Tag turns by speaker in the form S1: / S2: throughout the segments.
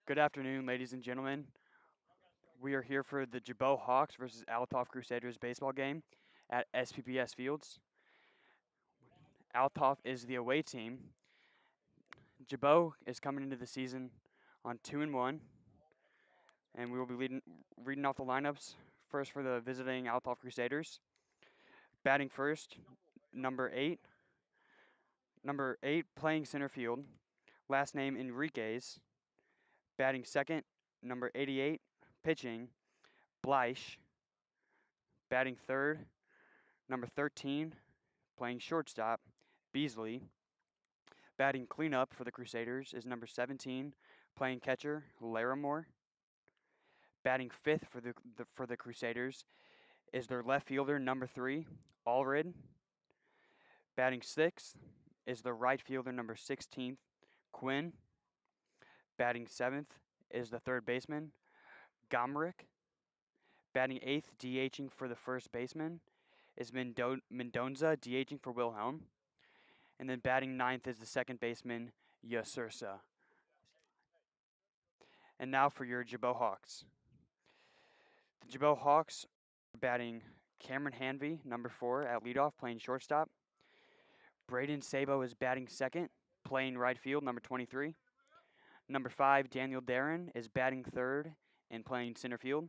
S1: Good afternoon, ladies and gentlemen. We are here for the Gibault Hawks versus Althoff Crusaders baseball game at SPPS Fields. Althoff is the away team. Gibault is coming into the season on 2-1, and we will be reading off the lineups. First for the visiting Althoff Crusaders. Batting first, number 8. Number 8 playing center field. Last name Enriquez. Batting second, number 88, pitching Bleich. Batting third, number 13, playing shortstop, Beasley. Batting cleanup for the Crusaders is number 17, playing catcher, Larimore. Batting fifth for the Crusaders is their left fielder, number 3, Allred. Batting sixth is the right fielder, number 16, Quinn. Batting seventh is the third baseman, Gomrick. Batting eighth, DHing for the first baseman, is Mendonza, DHing for Wilhelm. And then batting ninth is the second baseman, Yasursa. And now for your Gibault Hawks. The Gibault Hawks are batting Cameron Hanvey, number 4, at leadoff, playing shortstop. Braden Sabo is batting second, playing right field, number 23. Number 5, Daniel Darren, is batting third and playing center field.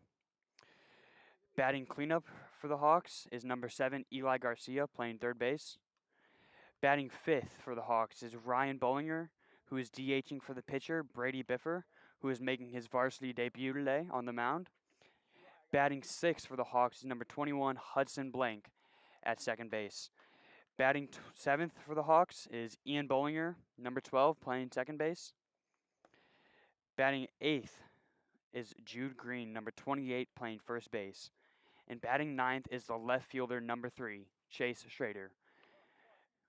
S1: Batting cleanup for the Hawks is number 7, Eli Garcia, playing third base. Batting fifth for the Hawks is Ryan Bollinger, who is DHing for the pitcher, Brady Biffer, who is making his varsity debut today on the mound. Batting sixth for the Hawks is number 21, Hudson Blank, at second base. Batting seventh for the Hawks is Ian Bollinger, number 12, playing second base. Batting eighth is Jude Green, number 28, playing first base. And batting ninth is the left fielder, number 3, Chase Schrader.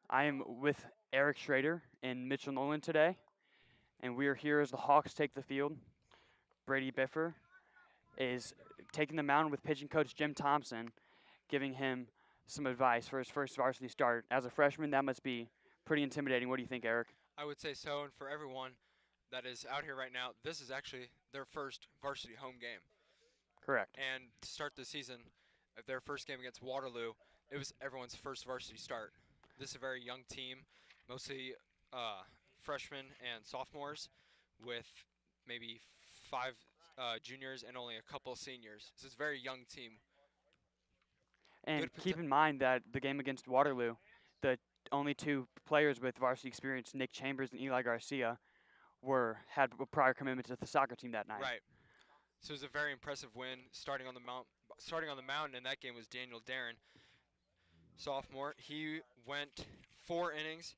S1: I am with Eric Schrader and Mitchell Nolan today, and we are here as the Hawks take the field. Brady Biffer is taking the mound with pitching coach Jim Thompson, giving him some advice for his first varsity start. As a freshman, that must be pretty intimidating. What do you think, Eric?
S2: I would say so, and for everyone that is out here right now, this is actually their first varsity home game.
S1: Correct.
S2: And to start the season, their first game against Waterloo, it was everyone's first varsity start. This is a very young team, mostly freshmen and sophomores, with maybe 5 juniors and only a couple seniors. This is a very young team.
S1: And keep in mind that the game against Waterloo, the only 2 players with varsity experience, Nick Chambers and Eli Garcia, had a prior commitment to the soccer team that night.
S2: Right. So it was a very impressive win. Starting on the mound in that game was Daniel Darren, sophomore. He went 4 innings,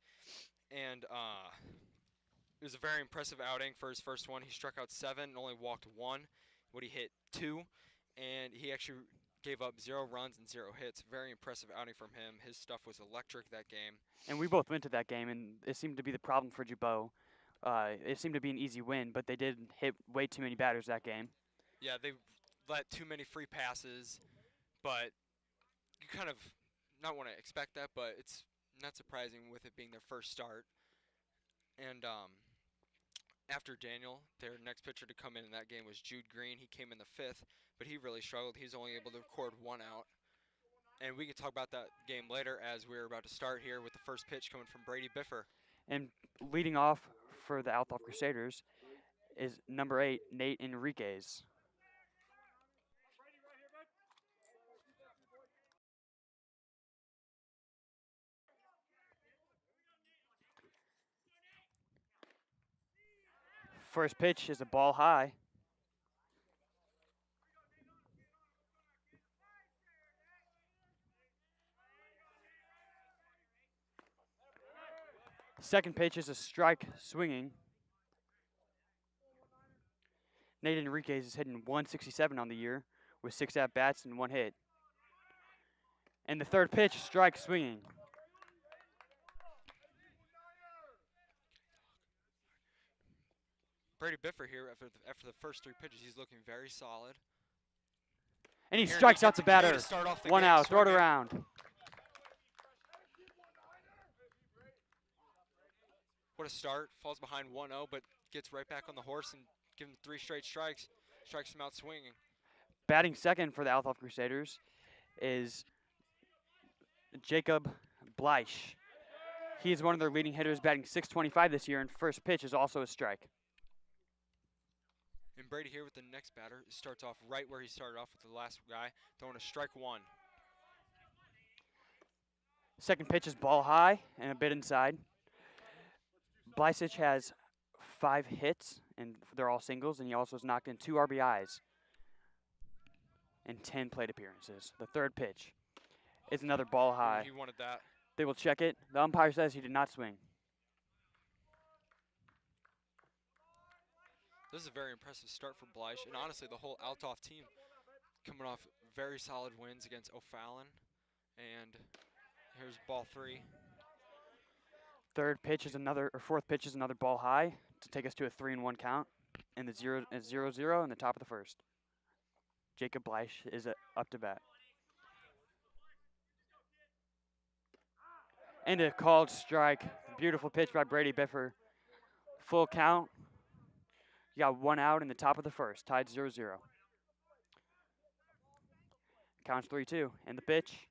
S2: and it was a very impressive outing for his first one. He struck out 7 and only walked 1. He hit 2, and he actually gave up 0 runs and 0 hits. Very impressive outing from him. His stuff was electric that game.
S1: And we both went to that game, and it seemed to be the problem for Gibault. It seemed to be an easy win, but they did hit way too many batters that game.
S2: Yeah, they let too many free passes, but you kind of not want to expect that, but it's not surprising with it being their first start. And after Daniel, their next pitcher to come in that game was Jude Green. He came in the 5th, but he really struggled. He was only able to record 1 out. And we can talk about that game later as we're about to start here with the first pitch coming from Brady Biffer.
S1: And leading off for the Althoff Crusaders is number 8, Nate Enriquez. First pitch is a ball high. Second pitch is a strike swinging. Nate Enriquez is hitting 167 on the year with 6 at-bats and 1 hit. And the third pitch, strike swinging.
S2: Brady Biffer here, after the first 3 pitches, he's looking very solid.
S1: And he strikes out the batter. 1 out, throw it around.
S2: What a start. Falls behind 1-0, but gets right back on the horse and Give him 3 straight strikes. Strikes him out swinging.
S1: Batting second for the Althoff Crusaders is Jacob Bleich. He is one of their leading hitters, batting .625 this year, and first pitch is also a strike.
S2: And Brady here with the next batter starts off right where he started off with the last guy, throwing a strike 1.
S1: Second pitch is ball high and a bit inside. Bleich has 5 hits, and they're all singles, and he also has knocked in 2 RBIs and 10 plate appearances. The third pitch is another ball high.
S2: He wanted that.
S1: They will check it. The umpire says he did not swing.
S2: This is a very impressive start for Bleich, and honestly, the whole Althoff team coming off very solid wins against O'Fallon. And here's ball 3.
S1: Fourth pitch is another ball high to take us to a 3-1 count, and the 0-0 in the top of the first. Jacob Bleich is up to bat. And a called strike. Beautiful pitch by Brady Biffer. Full count. You got 1 out in the top of the first, tied 0-0. Counts 3-2. And the pitch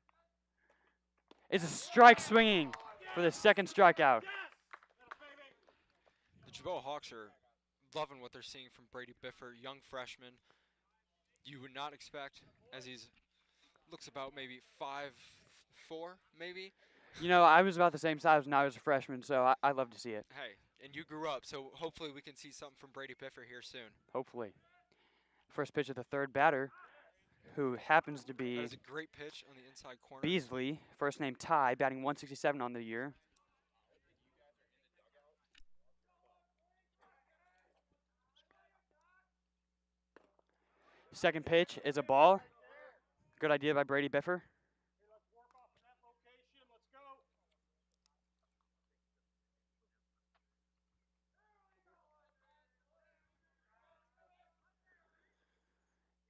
S1: is a strike swinging for the second strikeout.
S2: The Gibault Hawks are loving what they're seeing from Brady Biffer, young freshman. You would not expect, as he's looks about maybe 5'4", maybe.
S1: You know, I was about the same size when I was a freshman, so I love to see it.
S2: Hey, and you grew up, so hopefully we can see something from Brady Biffer here soon.
S1: Hopefully. First pitch of the third batter, who happens to be
S2: That is a great pitch on the inside corner.
S1: Beasley, first name Ty, batting .167 on the year. Second pitch is a ball. Good idea by Brady Biffer.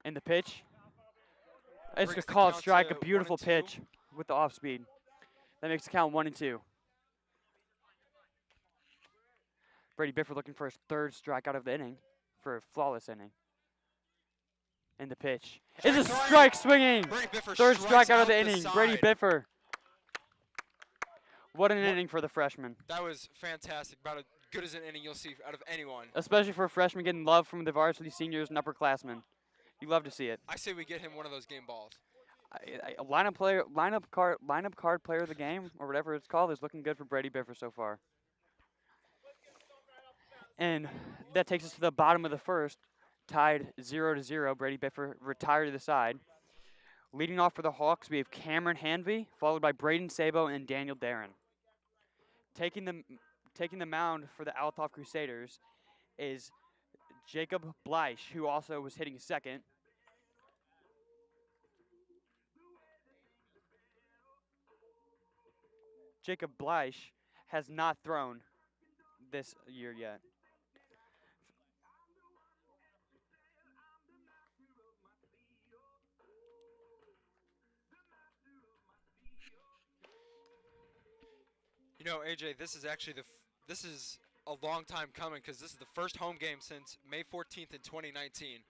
S1: And the pitch. It's a called strike, a beautiful pitch with the off speed. That makes the count 1-2. Brady Biffer looking for his third strikeout of the inning for a flawless inning. And the pitch is a strike swinging. Third strikeout of the inning. Brady Biffer. What an inning for the freshman.
S2: That was fantastic. About as good as an inning you'll see out of anyone.
S1: Especially for a freshman getting love from the varsity seniors and upperclassmen. You love to see it.
S2: I say we get him one of those game balls.
S1: Lineup card player of the game, or whatever it's called, is looking good for Brady Biffer so far. And that takes us to the bottom of the first, tied 0-0. Brady Biffer retired to the side. Leading off for the Hawks, we have Cameron Hanvey, followed by Braden Sabo and Daniel Darren. Taking the mound for the Althoff Crusaders is Jacob Bleich, who also was hitting second. Jacob Bleich has not thrown this year yet.
S2: You know, AJ, this is actually this is a long time coming because this is the first home game since May 14th in 2019.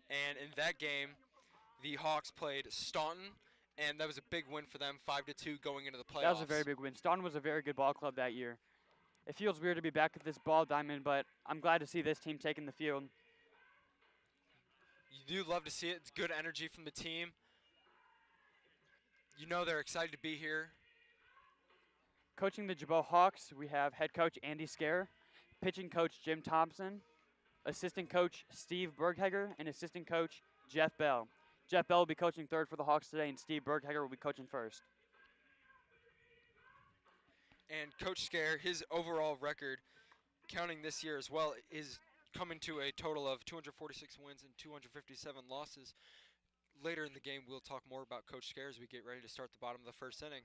S2: And in that game, the Hawks played Staunton, and that was a big win for them, 5-2 going into the playoffs.
S1: That was a very big win. Staunton was a very good ball club that year. It feels weird to be back at this ball diamond, but I'm glad to see this team taking the field.
S2: You do love to see it. It's good energy from the team. You know they're excited to be here.
S1: Coaching the Gibault Hawks, we have head coach Andy Scare, pitching coach Jim Thompson, assistant coach Steve Berghager, and assistant coach Jeff Bell. Jeff Bell will be coaching third for the Hawks today, and Steve Berghager will be coaching first.
S2: And Coach Scare, his overall record, counting this year as well, is coming to a total of 246 wins and 257 losses. Later in the game, we'll talk more about Coach Scare as we get ready to start the bottom of the first inning.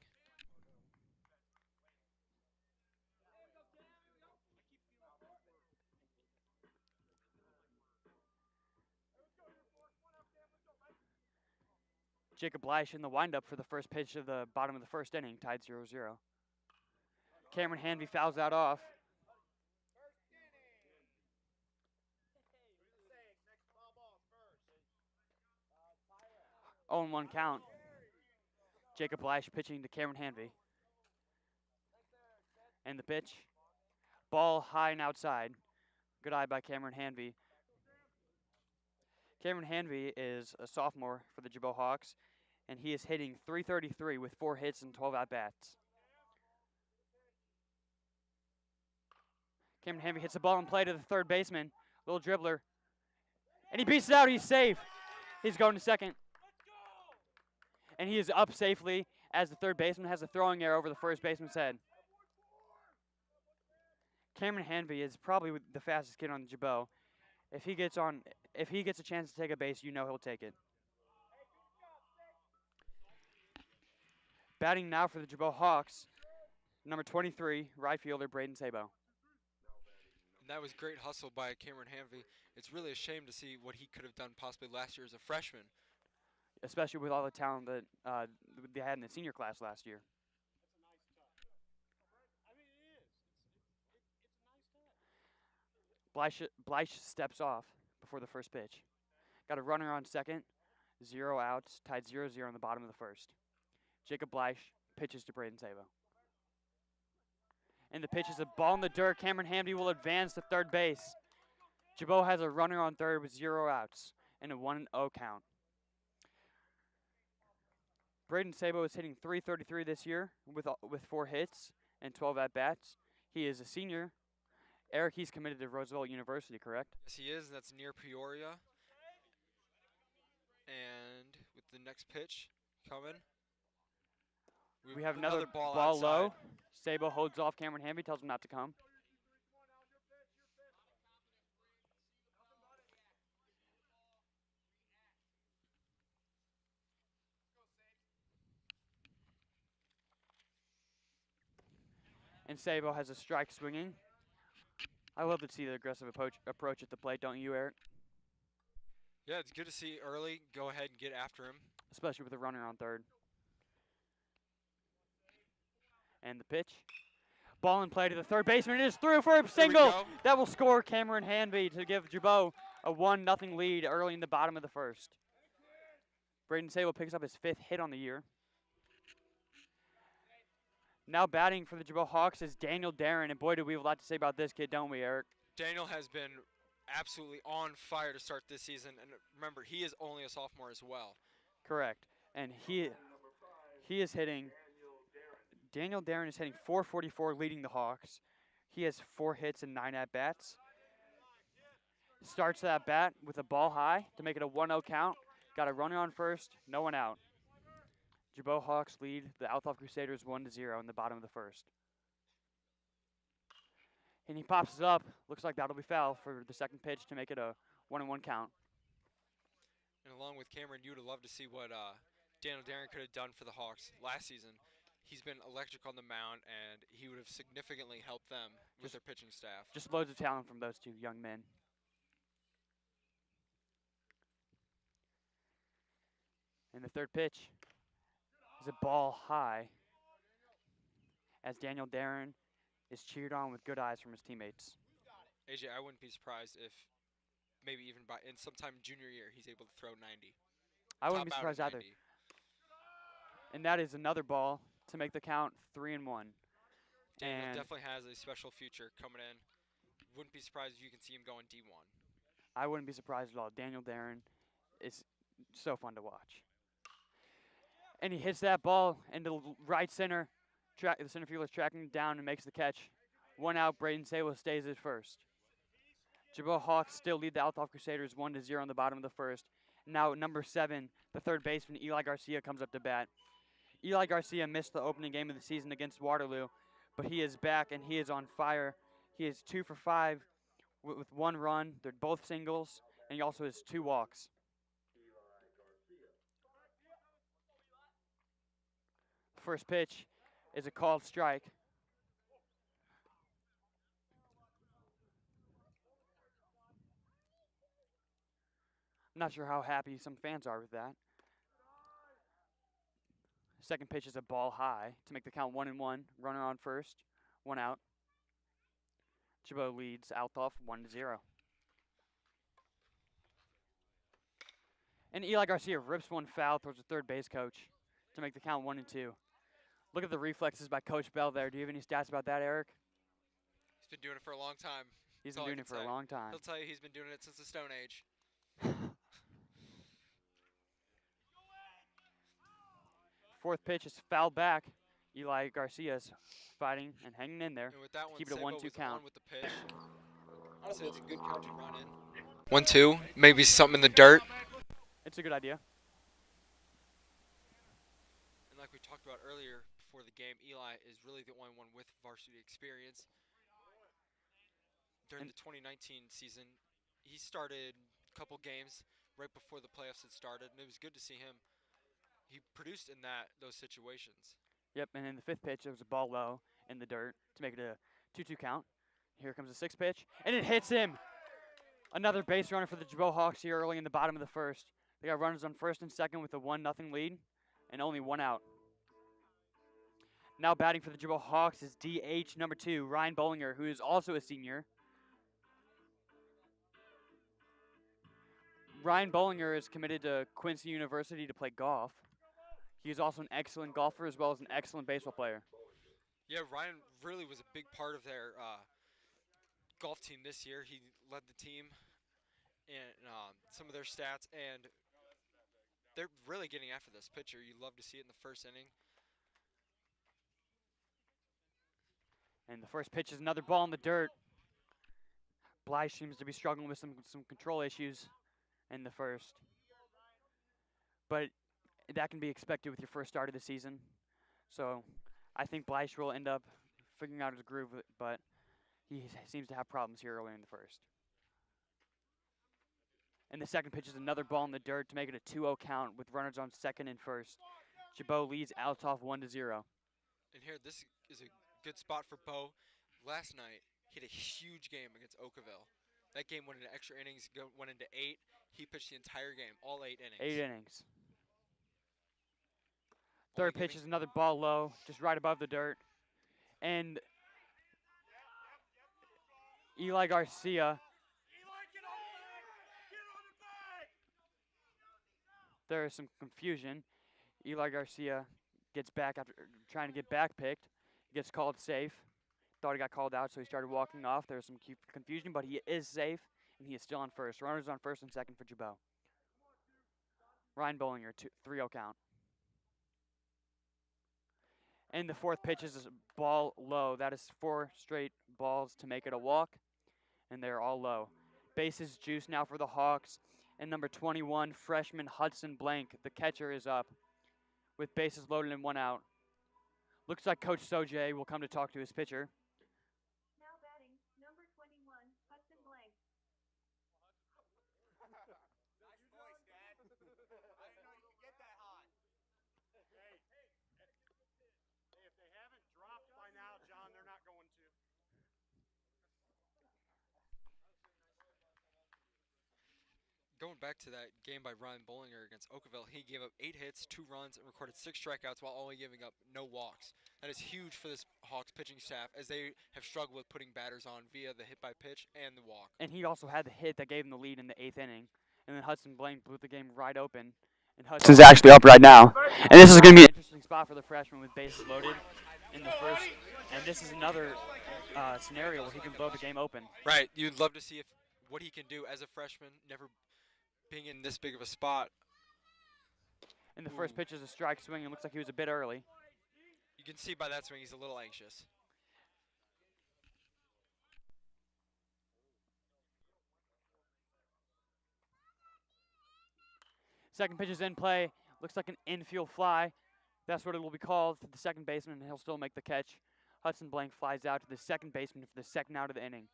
S1: Jacob Bleich in the windup for the first pitch of the bottom of the first inning, tied 0-0. Cameron Hanvey fouls that off. 0-1 count. Jacob Blash pitching to Cameron Hanvey. And the pitch. Ball high and outside. Good eye by Cameron Hanvey. Cameron Hanvey is a sophomore for the Gibault Hawks, and he is hitting .333 with 4 hits and 12 at-bats. Cameron Hanvey hits the ball in play to the third baseman. Little dribbler. And he beats it out. He's safe. He's going to second. And he is up safely as the third baseman has a throwing error over the first baseman's head. Cameron Hanvey is probably the fastest kid on the Gibault. If he gets a chance to take a base, you know he'll take it. Batting now for the Gibault Hawks, number 23, right fielder Braden Sabo.
S2: And that was great hustle by Cameron Hanvey. It's really a shame to see what he could have done possibly last year as a freshman.
S1: Especially with all the talent that they had in the senior class last year. Bleish steps off before the first pitch. Got a runner on second, 0 outs, tied 0-0 in the bottom of the first. Jacob Bleish pitches to Braden Sabo. And the pitch is a ball in the dirt. Cameron Hanvey will advance to third base. Gibault has a runner on third with 0 outs and a 1-0 count. Braden Sabo is hitting .333 this year with 4 hits and 12 at-bats. He is a senior. Eric, he's committed to Roosevelt University, correct?
S2: Yes, he is. That's near Peoria. And with the next pitch coming,
S1: we have another ball low. Sabo holds off Cameron Hanvey, tells him not to come. And Sabo has a strike swinging. I love to see the aggressive approach at the plate, don't you, Eric?
S2: Yeah, it's good to see early. Go ahead and get after him.
S1: Especially with a runner on third. And the pitch. Ball in play to the third baseman. It is through for a single. That will score Cameron Hanvey to give Gibault a 1-0 lead early in the bottom of the first. Braden Sabo picks up his 5th hit on the year. Now batting for the Gibault Hawks is Daniel Darren, and boy, do we have a lot to say about this kid, don't we, Eric?
S2: Daniel has been absolutely on fire to start this season, and remember, he is only a sophomore as well.
S1: Correct, and he is hitting. Daniel Darren is hitting .444, leading the Hawks. He has 4 hits and 9 at-bats. Starts that bat with a ball high to make it a 1-0 count. Got a runner on first, no one out. Gibault Hawks lead the Althoff Crusaders 1-0 in the bottom of the first. And he pops it up. Looks like that'll be foul for the second pitch to make it a 1-1 count.
S2: And along with Cameron, you would love to see what Daniel Darren could have done for the Hawks last season. He's been electric on the mound, and he would have significantly helped them with their pitching staff.
S1: Just loads of talent from those 2 young men. And the third pitch is a ball high as Daniel Darren is cheered on with good eyes from his teammates.
S2: AJ, I wouldn't be surprised if maybe even in sometime junior year he's able to throw 90.
S1: I wouldn't be surprised either. And that is another ball to make the count 3-1.
S2: Daniel definitely has a special future coming in. Wouldn't be surprised if you can see him going D1.
S1: I wouldn't be surprised at all. Daniel Darren is so fun to watch. And he hits that ball into right center. The center fielder is tracking down and makes the catch. 1 out, Braden Sabo stays at first. Gibault Hawks still lead the Althoff Crusaders 1-0 in the bottom of the first. Now number 7, the third baseman, Eli Garcia, comes up to bat. Eli Garcia missed the opening game of the season against Waterloo, but he is back and he is on fire. He is 2 for 5 with 1 run. They're both singles, and he also has 2 walks. First pitch is a called strike. I'm not sure how happy some fans are with that. Second pitch is a ball high to make the count 1-1. Runner on first, 1 out. Gibault leads Althoff 1-0. And Eli Garcia rips one foul towards the third base coach to make the count 1-2. Look at the reflexes by Coach Bell there. Do you have any stats about that, Eric?
S2: He's been doing it for a long time.
S1: He's
S2: That's all
S1: been
S2: I
S1: doing
S2: can
S1: it for a
S2: say.
S1: long time.
S2: He'll tell you he's been doing it since the Stone Age.
S1: Fourth pitch is fouled back. Eli Garcia's fighting and hanging in there.
S2: And with that one,
S1: Keep it a
S2: Sabo
S1: 1-2
S2: was
S1: count.
S2: on with the pitch. Honestly, it's a good count to run in. 1-2, maybe something in the dirt.
S1: It's a good idea.
S2: And like we talked about earlier before the game, Eli is really the only one with varsity experience. During the 2019 season, he started a couple games right before the playoffs had started, and it was good to see him. He produced in those situations.
S1: Yep, and in the fifth pitch, there was a ball low in the dirt to make it a 2-2 count. Here comes the sixth pitch, and it hits him. Another base runner for the Gibault Hawks here early in the bottom of the first. They got runners on first and second with a 1-0 lead and only one out. Now batting for the Gibault Hawks is DH number 2, Ryan Bollinger, who is also a senior. Ryan Bollinger is committed to Quincy University to play golf. He is also an excellent golfer as well as an excellent baseball player.
S2: Yeah, Ryan really was a big part of their golf team this year. He led the team in some of their stats, and they're really getting after this pitcher. You love to see it in the first inning.
S1: And the first pitch is another ball in the dirt. Blythe seems to be struggling with some control issues in the first. But that can be expected with your first start of the season. So I think Blythe will end up figuring out his groove, but he seems to have problems here early in the first. And the second pitch is another ball in the dirt to make it a 2-0 count with runners on second and first. Gibault leads Althoff 1-0.
S2: And here, this is a good spot for Bo. Last night, he had a huge game against Oakville. That game went into extra innings, went into 8. He pitched the entire game, all 8 innings.
S1: 8 innings. Third pitch is another ball low, just right above the dirt. And Eli Garcia. There is some confusion. Eli Garcia gets back after trying to get back picked. He gets called safe. Thought he got called out, so he started walking off. There's some confusion, but he is safe, and he is still on first. Runners on first and second for Gibault. Ryan Bollinger, 3-0 count. And the fourth pitch is a ball low. That is 4 straight balls to make it a walk, and they're all low. Bases juice now for the Hawks. And number 21, freshman Hudson Blank, the catcher, is up with bases loaded and 1 out. Looks like Coach Sojay will come to talk to his pitcher.
S3: Now batting, number 21, Hudson Blank.
S4: Nice voice, Dad. I didn't know you could get that high.
S5: Hey, if they haven't dropped by now, John, they're not going to.
S2: Going back to that game by Ryan Bollinger against Oakville, he gave up 8 hits, 2 runs, and recorded 6 strikeouts while only giving up no walks. That is huge for this Hawks pitching staff, as they have struggled with putting batters on via the hit by pitch and the walk.
S1: And he also had the hit that gave him the lead in the 8th inning. And then Hudson Blank blew the game right open. And Hudson's actually up right now. And this is going to be an interesting spot for the freshman with bases loaded in the first. And this is another scenario where he can blow the game open.
S2: Right, you'd love to see what he can do as a freshman, never being in this big of a spot.
S1: And the first pitch is a strike swing, and looks like he was a bit early.
S2: You can see by that swing he's a little anxious.
S1: Second pitch is in play. Looks like an infield fly. That's what it will be called to the second baseman, and he'll still make the catch. Hudson Blank flies out to the second baseman for the second out of the inning.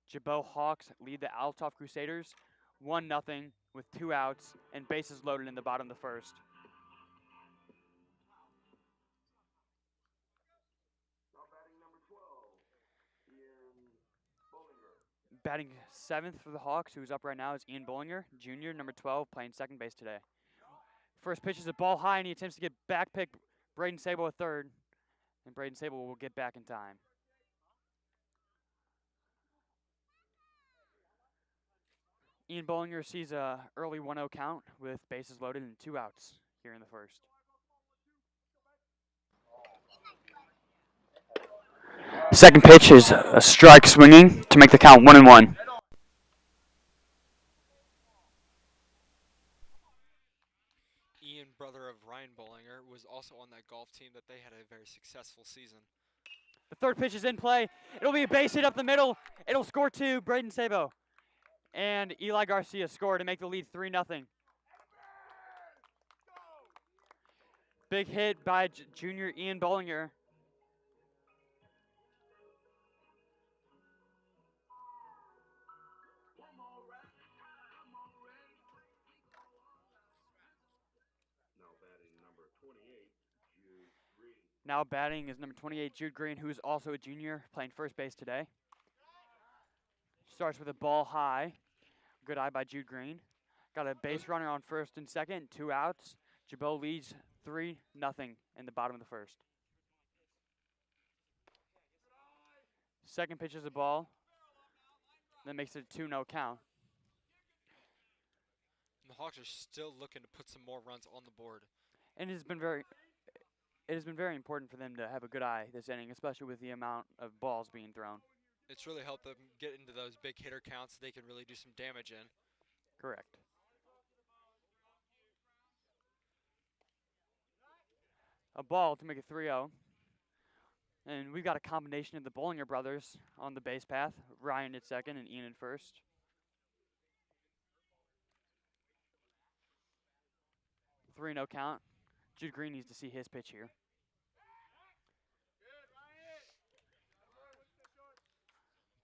S1: Gibault Hawks lead the Althoff Crusaders 1-0 with 2 outs and bases loaded in the bottom of the first. Batting 7th for the Hawks, who's up right now, is Ian Bollinger, junior, number 12, playing second base today. First pitch is a ball high, and he attempts to get back pick Braden Sabo at third, and Braden Sabo will get back in time. Ian Bollinger sees a early 1-0 count with bases loaded and 2 outs here in the first. Second pitch is a strike swinging to make the count 1-1.
S2: Ian, brother of Ryan Bollinger, was also on that golf team that they had a very successful season.
S1: The third pitch is in play. It'll be a base hit up the middle. It'll score 2, Braden Sabo. And Eli Garcia score to make the lead 3-0. Big hit by junior Ian Bollinger. Now batting is number 28, Jude Green, who is also a junior, playing first base today. Starts with a ball high. Good eye by Jude Green. Got a base runner on first and second, 2 outs. Gibault leads 3-0 in the bottom of the first. Second pitch is a ball. That makes it a 2-0 count.
S2: And the Hawks are still looking to put some more runs on the board.
S1: And it has been very important for them to have a good eye this inning, especially with the amount of balls being thrown.
S2: It's really helped them get into those big hitter counts. They can really do some damage in.
S1: Correct. A ball to make it 3-0. And we've got a combination of the Bollinger brothers on the base path. Ryan at second and Ian at first. 3-0 count. Jude Green needs to see his pitch here.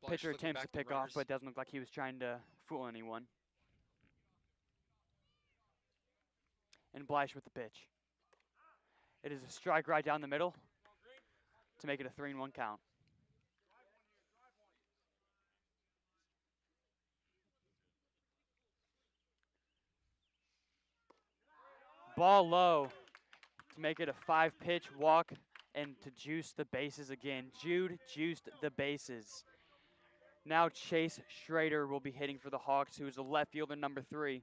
S2: Blyche
S1: Pitcher
S2: flipping
S1: attempts to
S2: back the
S1: pick off,
S2: runners.
S1: but it doesn't look like he was trying to fool anyone. And Blyche with the pitch. It is a strike right down the middle to make it a 3-1 count. Ball low to make it a 5-pitch walk and to juice the bases again. Jude juiced the bases. Now Chase Schrader will be hitting for the Hawks, who is the left fielder number 3.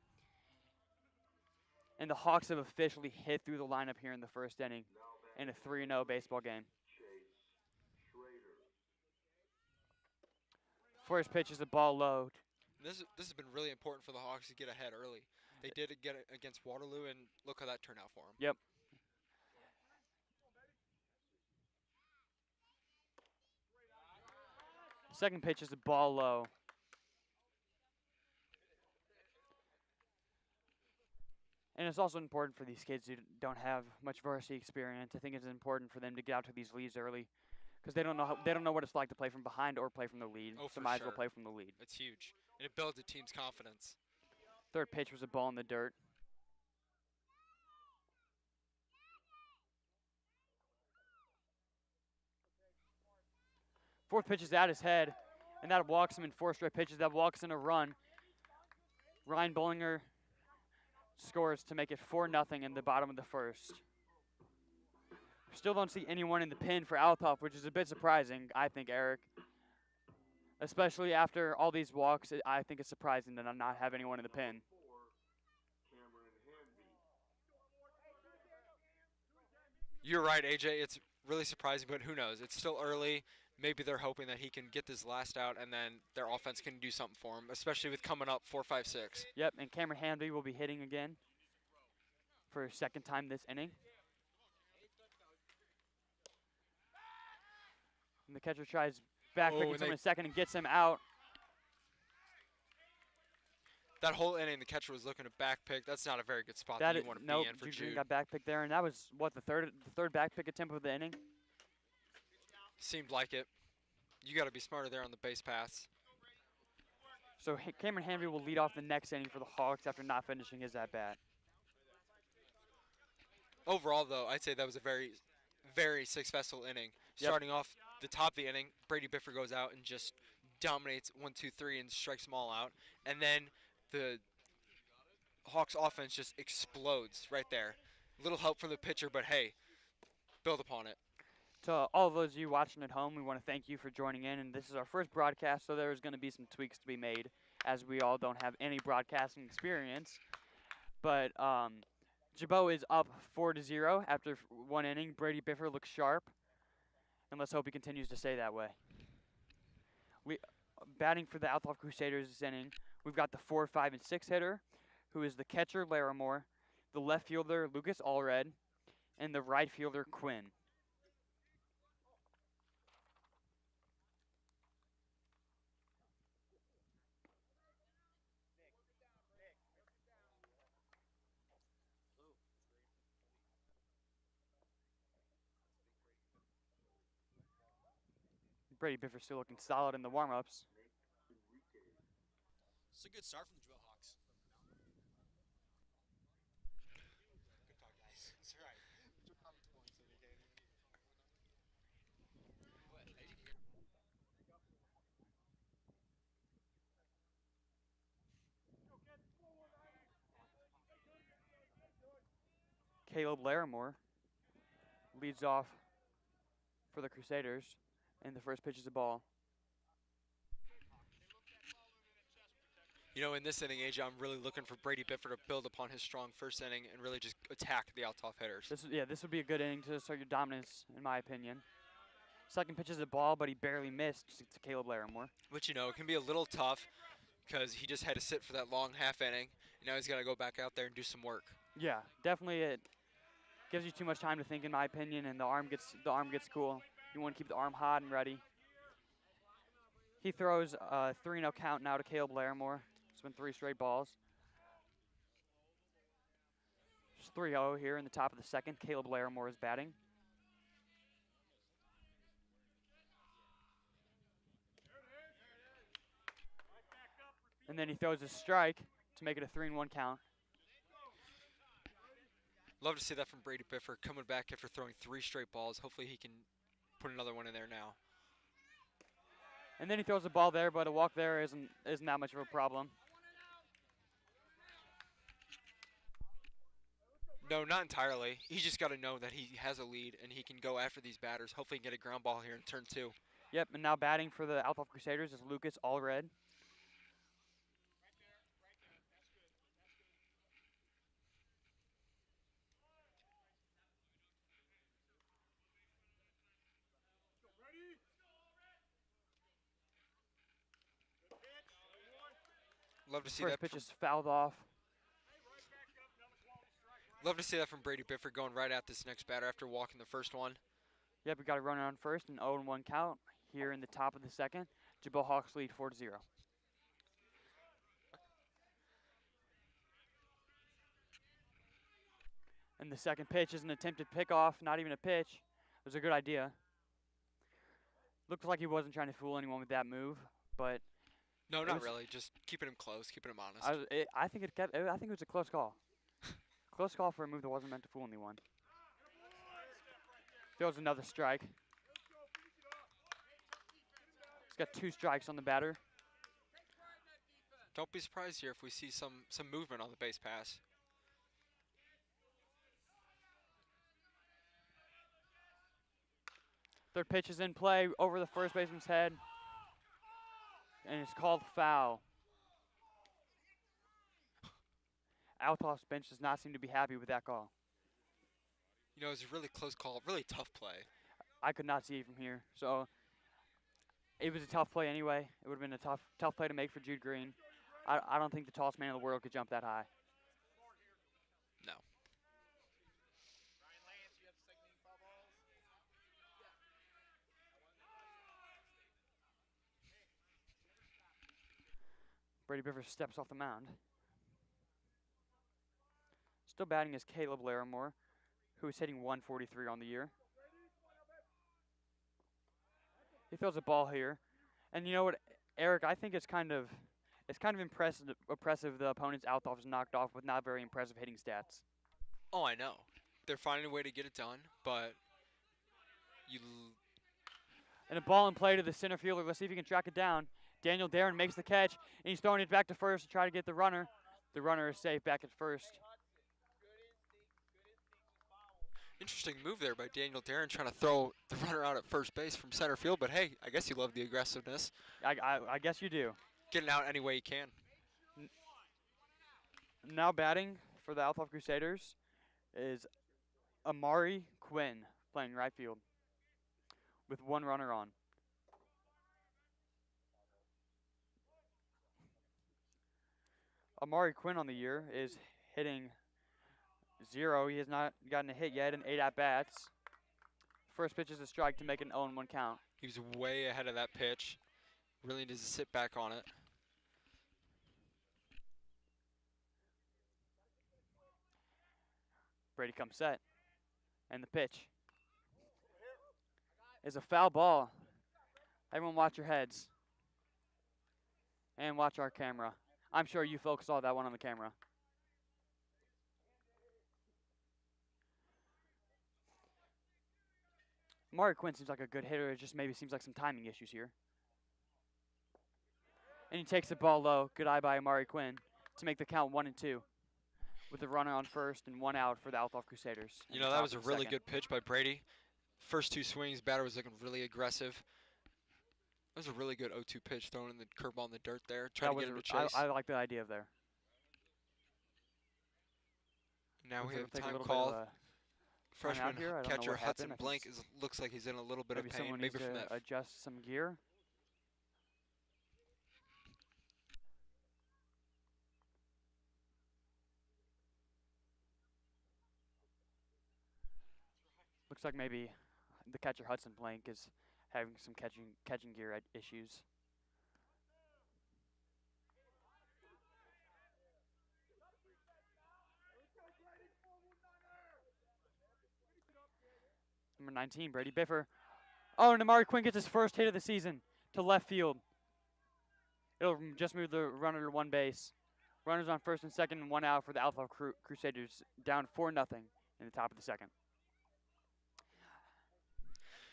S1: And the Hawks have officially hit through the lineup here in the first inning in a 3-0 baseball game. First pitch is a ball low.
S2: This has been really important for the Hawks to get ahead early. They did it against Waterloo, and look how that turned out for them.
S1: Yep. Second pitch is a ball low. And it's also important for these kids who don't have much varsity experience. I think it's important for them to get out to these leads early, because they don't know what it's like to play from behind or play from the lead.
S2: Oh,
S1: so
S2: for
S1: might as well
S2: sure.
S1: play from the lead.
S2: It's huge, and it builds a team's confidence.
S1: Third pitch was a ball in the dirt. Fourth pitch is at his head, and that walks him in 4 straight pitches. That walks in a run. Ryan Bollinger scores to make it 4-0 in the bottom of the first. Still don't see anyone in the pin for Althoff, which is a bit surprising, I think, Eric. Especially after all these walks, I think it's surprising to not have anyone in the pin.
S2: You're right, AJ. It's really surprising, but who knows? It's still early. Maybe they're hoping that he can get this last out, and then their offense can do something for him, especially with coming up 4, 5, 6.
S1: Yep, and Cameron Hamby will be hitting again for a second time this inning. And the catcher tries backpicking
S2: and
S1: someone
S2: they-
S1: in second and gets him out.
S2: That whole inning, the catcher was looking to back pick. That's not a very good spot
S1: That
S2: that you want to
S1: nope,
S2: be in for
S1: Jude Green
S2: Jude.
S1: got backpicked there, and that was what the third backpick attempt of the inning.
S2: Seemed like it. You got to be smarter there on the base pass.
S1: So Cameron Hamby will lead off the next inning for the Hawks after not finishing his at bat.
S2: Overall, though, I'd say that was a very, very successful inning.
S1: Yep.
S2: Starting off the top of the inning, Brady Biffer goes out and just dominates 1, 2, 3 and strikes them all out. And then the Hawks offense just explodes right there. Little help from the pitcher, but hey, build upon it.
S1: To all of those of you watching at home, we want to thank you for joining in. And this is our first broadcast, so there's going to be some tweaks to be made. as we all don't have any broadcasting experience. But Gibault is up 4-0 after one inning. Brady Biffer looks sharp, and let's hope he continues to stay that way. Batting for the Althoff Crusaders this inning, we've got the 4, 5, and 6 hitter, who is the catcher Larimore, the left fielder Lucas Allred, and the right fielder Quinn. Brady Biffer still looking solid in the warm-ups.
S6: It's a good start from the Gibault Hawks. Good talk, guys. It's all right. Put your comments points in again.
S1: Caleb Larimore leads off for the Crusaders, and the first pitch is a ball.
S2: You know, in this inning, AJ, I'm really looking for Brady Biffer to build upon his strong first inning and really just attack the Althoff hitters.
S1: This would be a good inning to start your dominance, in my opinion. Second pitch is a ball, but he barely missed to Caleb Larimore.
S2: Which, you know, it can be a little tough because he just had to sit for that long half inning. And now he's got to go back out there and do some work.
S1: Yeah, definitely it gives you too much time to think, in my opinion, and the arm gets cool. You want to keep the arm hot and ready. He throws a 3-0 count now to Caleb Larimore. It's been 3 straight balls. It's 3-0 here in the top of the second. Caleb Larimore is batting. And then he throws a strike to make it a 3-1 count.
S2: Love to see that from Brady Biffer coming back after throwing 3 straight balls. Hopefully he can put another one in there now.
S1: And then he throws the ball there, but a walk there isn't that much of a problem.
S2: No, not entirely. He's just got to know that he has a lead and he can go after these batters. Hopefully he can get a ground ball here in turn 2.
S1: Yep, and now batting for the Althoff Crusaders is Lucas Allred.
S2: Love to see
S1: First
S2: that.
S1: pitch is fouled off.
S2: Love to see that from Brady Biffer going right at this next batter after walking the first one.
S1: Yep, we got a runner on first, an 0-1 count here in the top of the second. Gibault Hawks lead 4-0. And the second pitch is an attempted pickoff, not even a pitch. It was a good idea. Looked like he wasn't trying to fool anyone with that move, but
S2: No, not really. Just keeping him close, keeping him honest.
S1: I think it was a close call. Close call for a move that wasn't meant to fool anyone. Throws another strike. He's got 2 strikes on the batter.
S2: Don't be surprised here if we see some movement on the base pass.
S1: Third pitch is in play over the first baseman's head, and it's called foul. Althoff's bench does not seem to be happy with that call.
S2: You know, it was a really close call, really tough play.
S1: I could not see it from here, so it was a tough play anyway. It would have been a tough play to make for Jude Green. I don't think the tallest man in the world could jump that high.
S2: No.
S1: Brady Biffer steps off the mound. Still batting is Caleb Larimore, who is hitting 143 on the year. He throws a ball here. And you know what, Eric, I think it's kind of impressive the opponent's Althoff is knocked off with not very impressive hitting stats.
S2: Oh, I know. They're finding a way to get it done, but
S1: And a ball in play to the center fielder. Let's see if he can track it down. Daniel Darren makes the catch, and he's throwing it back to first to try to get the runner. The runner is safe back at first.
S2: Interesting move there by Daniel Darren trying to throw the runner out at first base from center field, but hey, I guess you love the aggressiveness.
S1: I guess you do.
S2: getting out any way he can.
S1: Now batting for the Althoff Crusaders is Amari Quinn playing right field with one runner on. Amari Quinn on the year is hitting 0. He has not gotten a hit yet in 8 at-bats. First pitch is a strike to make an 0-1 count.
S2: He was way ahead of that pitch. Really needs to sit back on it.
S1: Brady comes set. And the pitch is a foul ball. Everyone watch your heads. And watch our camera. I'm sure you folks saw that one on the camera. Amari Quinn seems like a good hitter. It just maybe seems like some timing issues here. And he takes the ball low. Good eye by Amari Quinn to make the count 1-2 with a runner on first and 1 out for the Althoff Crusaders.
S2: You know, that was a really good pitch by Brady. First 2 swings, batter was looking really aggressive. That was a really good 0-2 pitch, throwing in the curveball in the dirt there, trying to get him to chase.
S1: I like the idea of there.
S2: Now we have a time call. Freshman
S1: here.
S2: catcher Hudson Blank looks like he's in a little bit of pain. Maybe from that.
S1: Adjust some gear. Looks like maybe the catcher Hudson Blank is having some catching gear issues. Number 19, Brady Biffer. Oh, and Amari Quinn gets his first hit of the season to left field. It'll just move the runner to one base. Runners on first and second and 1 out for the Althoff Crusaders, down 4-0 in the top of the second.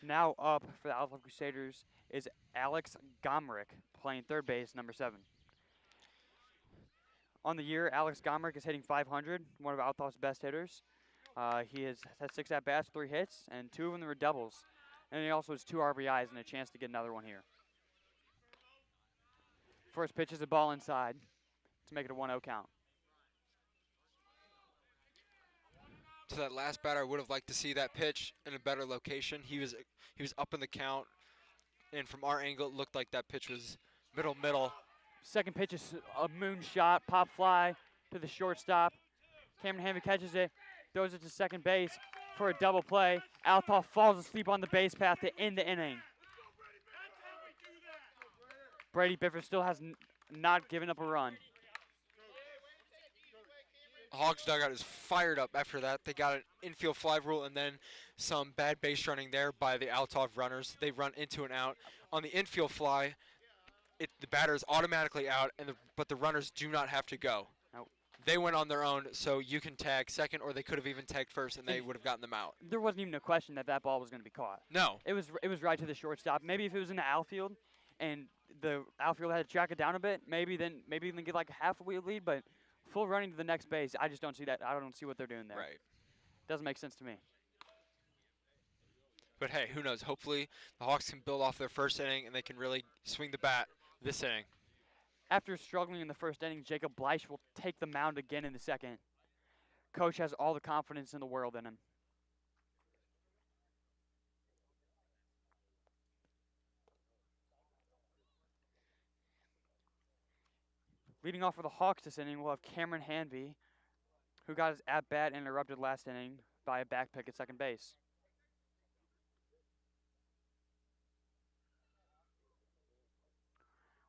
S1: Now up for the Althoff Crusaders is Alex Gomrick playing third base, number 7. On the year, Alex Gomrick is hitting .500, one of Althoff's best hitters. He has had 6 at-bats, 3 hits, and 2 of them were doubles. And he also has 2 RBIs and a chance to get another one here. First pitch is a ball inside to make it a 1-0 count.
S2: To that last batter, I would have liked to see that pitch in a better location. He was up in the count, and from our angle, it looked like that pitch was middle.
S1: Second pitch is a moonshot, pop fly to the shortstop. Cameron Hanvey catches it, throws it to second base for a double play. Althoff falls asleep on the base path to end the inning. Brady Biffer still has not given up a run.
S2: Hawks dugout is fired up after that. They got an infield fly rule and then some bad base running there by the Althoff runners. They run into and out. On the infield fly, the batter is automatically out, but the runners do not have to go.
S1: Nope.
S2: They went on their own, so you can tag second, or they could have even tagged first, and they would have gotten them out.
S1: There wasn't even a question that ball was going to be caught.
S2: No.
S1: It was right to the shortstop. Maybe if it was in the outfield and the outfield had to track it down a bit, maybe then get like a half a wheel lead, but full running to the next base, I just don't see that. I don't see what they're doing there.
S2: Right.
S1: Doesn't make sense to me.
S2: But hey, who knows? Hopefully the Hawks can build off their first inning and they can really swing the bat this inning.
S1: After struggling in the first inning, Jacob Bleish will take the mound again in the second. Coach has all the confidence in the world in him. Leading off for the Hawks this inning, we'll have Cameron Hanvey, who got his at-bat interrupted last inning by a back pick at second base.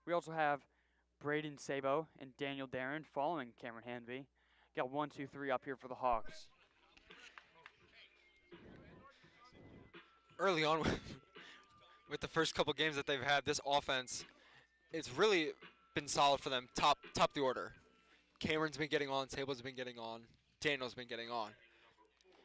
S1: We also have Braden Sabo and Daniel Darren following Cameron Hanvey. Got 1, 2, 3 up here for the Hawks.
S2: Early on with the first couple games that they've had, this offense, it's really been solid for them, top the order. Cameron's been getting on, Sable's been getting on, Daniel's been getting on.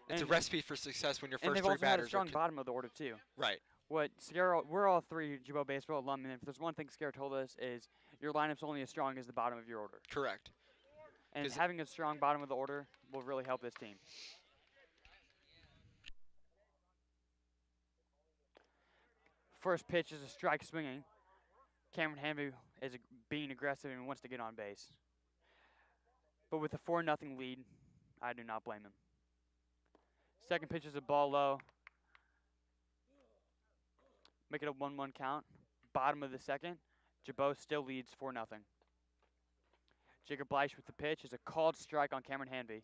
S2: It's a recipe for success when your first 3 batters
S1: and they've also had a strong bottom of the order too.
S2: Right.
S1: What Sierra, we're all 3 Gibault baseball alum, and if there's one thing Sierra told us is your lineup's only as strong as the bottom of your order.
S2: Correct.
S1: And having a strong bottom of the order will really help this team. First pitch is a strike swinging. Cameron Hanvey is being aggressive and wants to get on base. But with a 4-0 lead, I do not blame him. Second pitch is a ball low. Make it a 1-1 count. Bottom of the second, Gibault still leads 4-0. Jacob Bleish with the pitch is a called strike on Cameron Hanvey.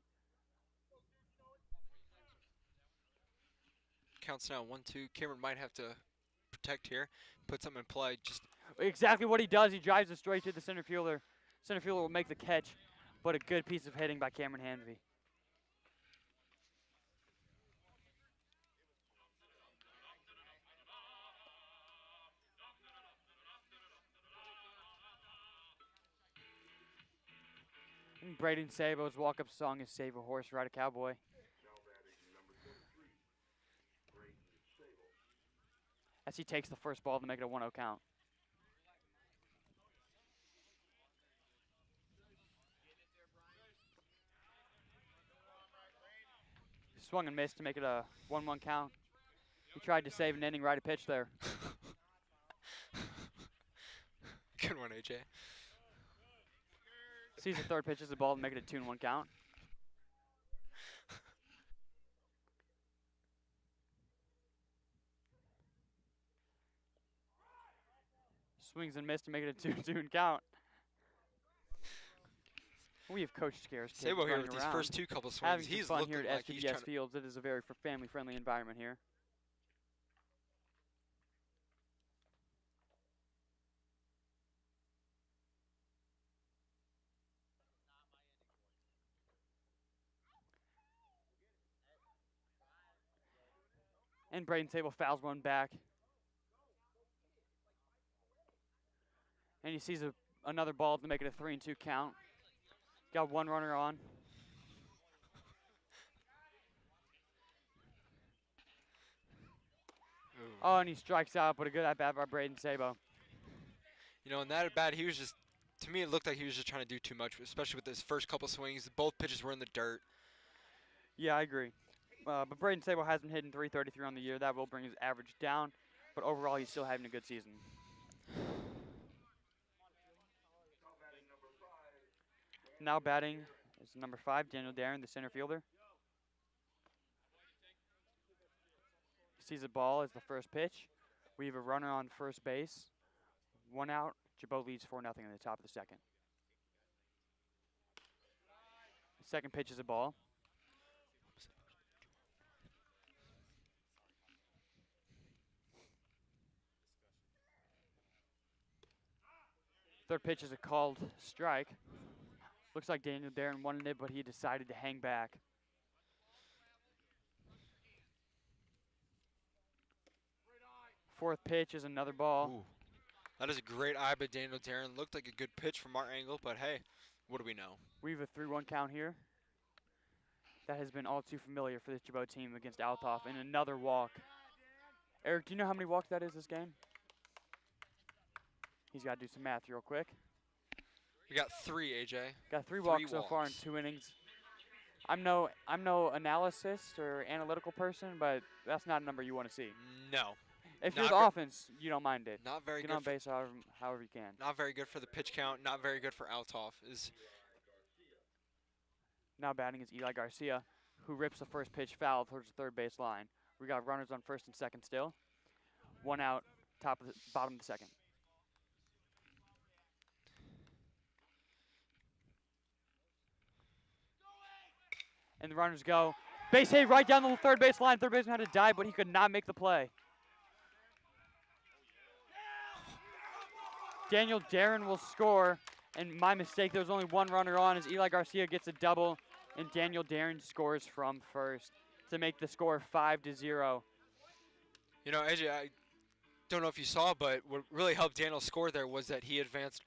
S2: Counts now 1-2. Cameron might have to protect here, put something in play. Just
S1: Exactly what he does. He drives it straight to the center fielder. Center fielder will make the catch, but a good piece of hitting by Cameron Hanvey. And Braden Sabo's walk-up song is Save a Horse, Ride a Cowboy. As he takes the first ball to make it a 1-0 count. Swung and missed to make it a 1-1 count. He tried to save an inning right a pitch there.
S2: good one, AJ.
S1: Sees the third pitch as a ball to make it a 2-1 count. Swings and missed to make it a 2-2 count. We have Coach Scares kids
S2: Sabo here
S1: running
S2: with these
S1: around,
S2: first two couple swings.
S1: having some
S2: He's
S1: fun
S2: looking
S1: here at
S2: like he's
S1: SPBS
S2: trying to.
S1: Fields. It is a very family-friendly environment here. And Braden Sable fouls one back. And he sees another ball to make it a 3-2 count. Got one runner on.
S2: Ooh.
S1: Oh, and he strikes out, but a good at-bat by Braden Sabo.
S2: You know, in that at bat, he was just. To me, it looked like he was just trying to do too much, especially with his first couple swings. Both pitches were in the dirt.
S1: Yeah, I agree. But Braden Sabo has been hitting .333 on the year. That will bring his average down. But overall, he's still having a good season. Now batting is number 5, Daniel Darren, the center fielder. Sees a ball as the first pitch. We have a runner on first base. 1 out. Gibault leads 4-0 in the top of the second. Second pitch is a ball. Third pitch is a called strike. Looks like Daniel Darren wanted it, but he decided to hang back. Fourth pitch is another ball.
S2: Ooh. That is a great eye by Daniel Darren. Looked like a good pitch from our angle, but hey, what do we know?
S1: We have a 3-1 count here. That has been all too familiar for this Gibault team against Althoff. And another walk. Eric, do you know how many walks that is this game? He's got to do some math real quick.
S2: We got 3, AJ.
S1: Got 3
S2: Three
S1: walks so far in
S2: walks.
S1: 2 innings. I'm no analyst or analytical person, but that's not a number you want to see.
S2: No,
S1: If you're
S2: Not
S1: the
S2: ve-
S1: offense, you don't mind it.
S2: not very
S1: Get
S2: good.
S1: on base however you can.
S2: Not very good for the pitch count. Not very good for Althoff.
S1: Now batting is Eli Garcia, who rips the first pitch foul towards the third base line. We got runners on first and second still. 1 out, bottom of the second. And the runners go. Base hit right down the third base line. Third baseman had to dive, but he could not make the play. Daniel Darren will score. And my mistake, there was only 1 runner on as Eli Garcia gets a double. And Daniel Darren scores from first to make the score 5-0.
S2: You know, AJ, I don't know if you saw, but what really helped Daniel score there was that he advanced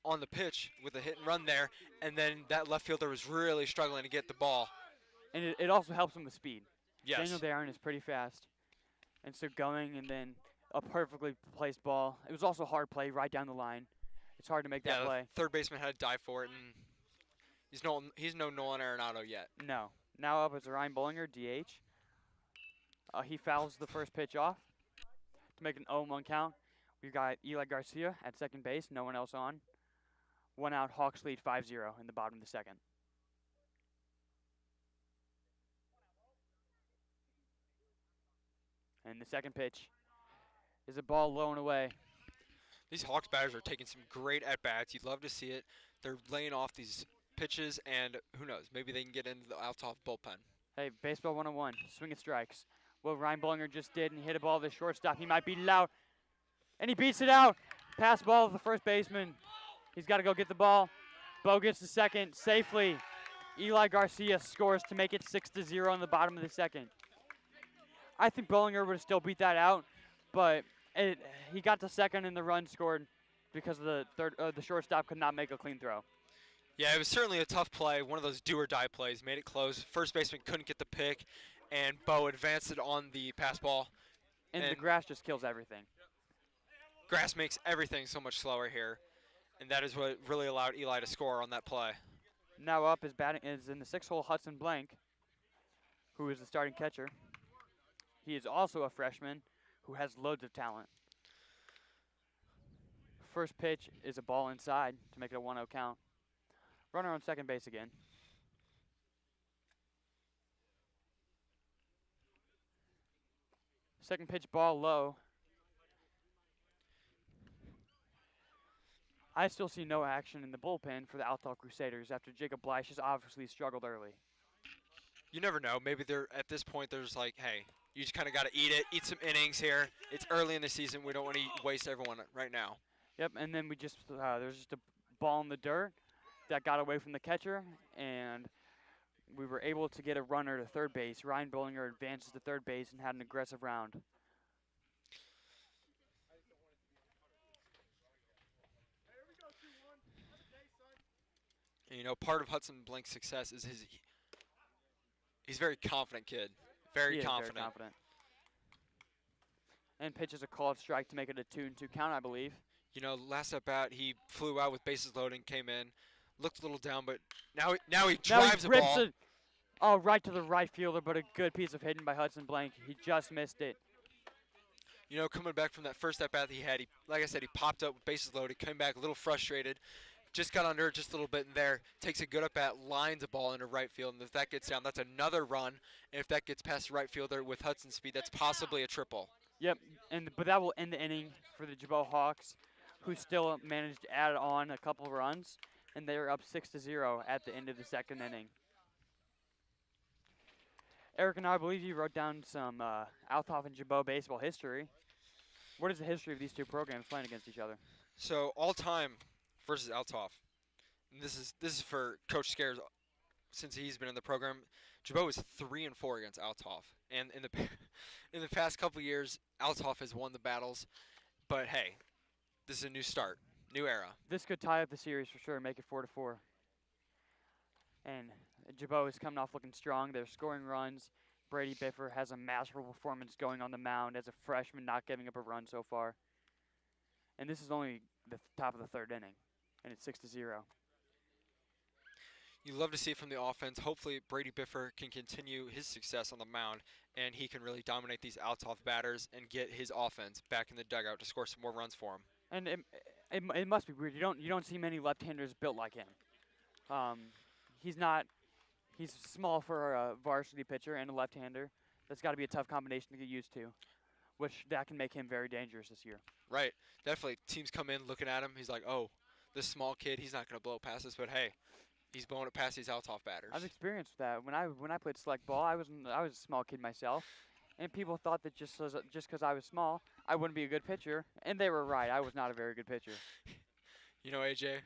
S2: on the pitch with a hit and run there, and then that left fielder was really struggling to get the ball.
S1: And it also helps him with speed.
S2: Yes.
S1: Daniel Darren is pretty fast. And so going and then a perfectly placed ball. It was also a hard play right down the line. It's hard to make that
S2: Yeah,
S1: play.
S2: the third baseman had to dive for it, and he's no Nolan Arenado yet.
S1: No. Now up is Ryan Bollinger, DH. He fouls the first pitch off to make an 0-1 count. We've got Eli Garcia at second base, no one else on. 1 out, Hawks lead 5-0 in the bottom of the second. And the second pitch is a ball low and away.
S2: These Hawks batters are taking some great at-bats. You'd love to see it. They're laying off these pitches, and who knows, maybe they can get into the Althoff bullpen.
S1: Hey, baseball 101, swing and strikes. What Ryan Bollinger just did, and he hit a ball to the shortstop. He might beat it out, and he beats it out. Pass ball to the first baseman. He's got to go get the ball. Bo gets the second safely. Eli Garcia scores to make it 6-0 in the bottom of the second. I think Bollinger would have still beat that out, but he got to second and the run scored because of the shortstop could not make a clean throw.
S2: Yeah, it was certainly a tough play, one of those do-or-die plays. Made it close. First baseman couldn't get the pick, and Bo advanced it on the pass ball.
S1: And the grass just kills everything.
S2: Grass makes everything so much slower here, and that is what really allowed Eli to score on that play.
S1: Now up is in the 6-hole Hudson Blank, who is the starting catcher. He is also a freshman who has loads of talent. First pitch is a ball inside to make it a 1-0 count. Runner on second base again. Second pitch, ball low. I still see no action in the bullpen for the Althoff Crusaders after Jacob Bleish has obviously struggled early.
S2: You never know. Maybe they're at this point, there's like, hey, you just kind of got to eat some innings here. It's early in the season. We don't want to waste everyone right now.
S1: Yep, and then there's just a ball in the dirt that got away from the catcher, and we were able to get a runner to third base. Ryan Bollinger advances to third base and had an aggressive round.
S2: And, you know, part of Hudson Blank's success is he's a very confident kid. Very confident.
S1: Very confident. And pitches a called strike to make it a 2-2 count, I believe.
S2: You know, last at bat, he flew out with bases loaded, came in, looked a little down, but now he drives the ball.
S1: Right to the right fielder, but a good piece of hitting by Hudson Blank. He just missed it.
S2: You know, coming back from that first at bat he had, like I said, he popped up with bases loaded, came back a little frustrated, just got under it just a little bit in there, takes a good at bat, lines a ball into right field, and if that gets down, that's another run. And if that gets past the right fielder with Hudson's speed, that's possibly a triple.
S1: Yep, but that will end the inning for the Gibault Hawks, who still managed to add on a couple runs, and they are up 6-0 at the end of the second inning. Eric and I believe you wrote down some Althoff and Gibault baseball history. What is the history of these two programs playing against each other?
S2: So all time versus Althoff. And this is for Coach Scares, since he's been in the program. Gibault is 3-4 against Althoff, and in the past couple years, Althoff has won the battles. But hey, this is a new start, new era.
S1: This could tie up the series for sure and make it 4-4. And Gibault is coming off looking strong. They're scoring runs. Brady Biffer has a masterful performance going on the mound as a freshman, not giving up a run so far. And this is only the top of the third inning, and it's 6-0.
S2: You love to see it from the offense. Hopefully, Brady Biffer can continue his success on the mound, and he can really dominate these Althoff batters and get his offense back in the dugout to score some more runs for him.
S1: And it must be weird. You don't see many left-handers built like him. He's small for a varsity pitcher and a left-hander. That's got to be a tough combination to get used to, which that can make him very dangerous this year.
S2: Right, definitely. Teams come in looking at him. He's like, oh, this small kid, he's not going to blow past us, but hey, he's blowing it past these Althoff batters.
S1: I've experienced that. When I played select ball, I was a small kid myself, and people thought that just because I was small, I wouldn't be a good pitcher, and they were right. I was not a very good pitcher.
S2: You know, AJ,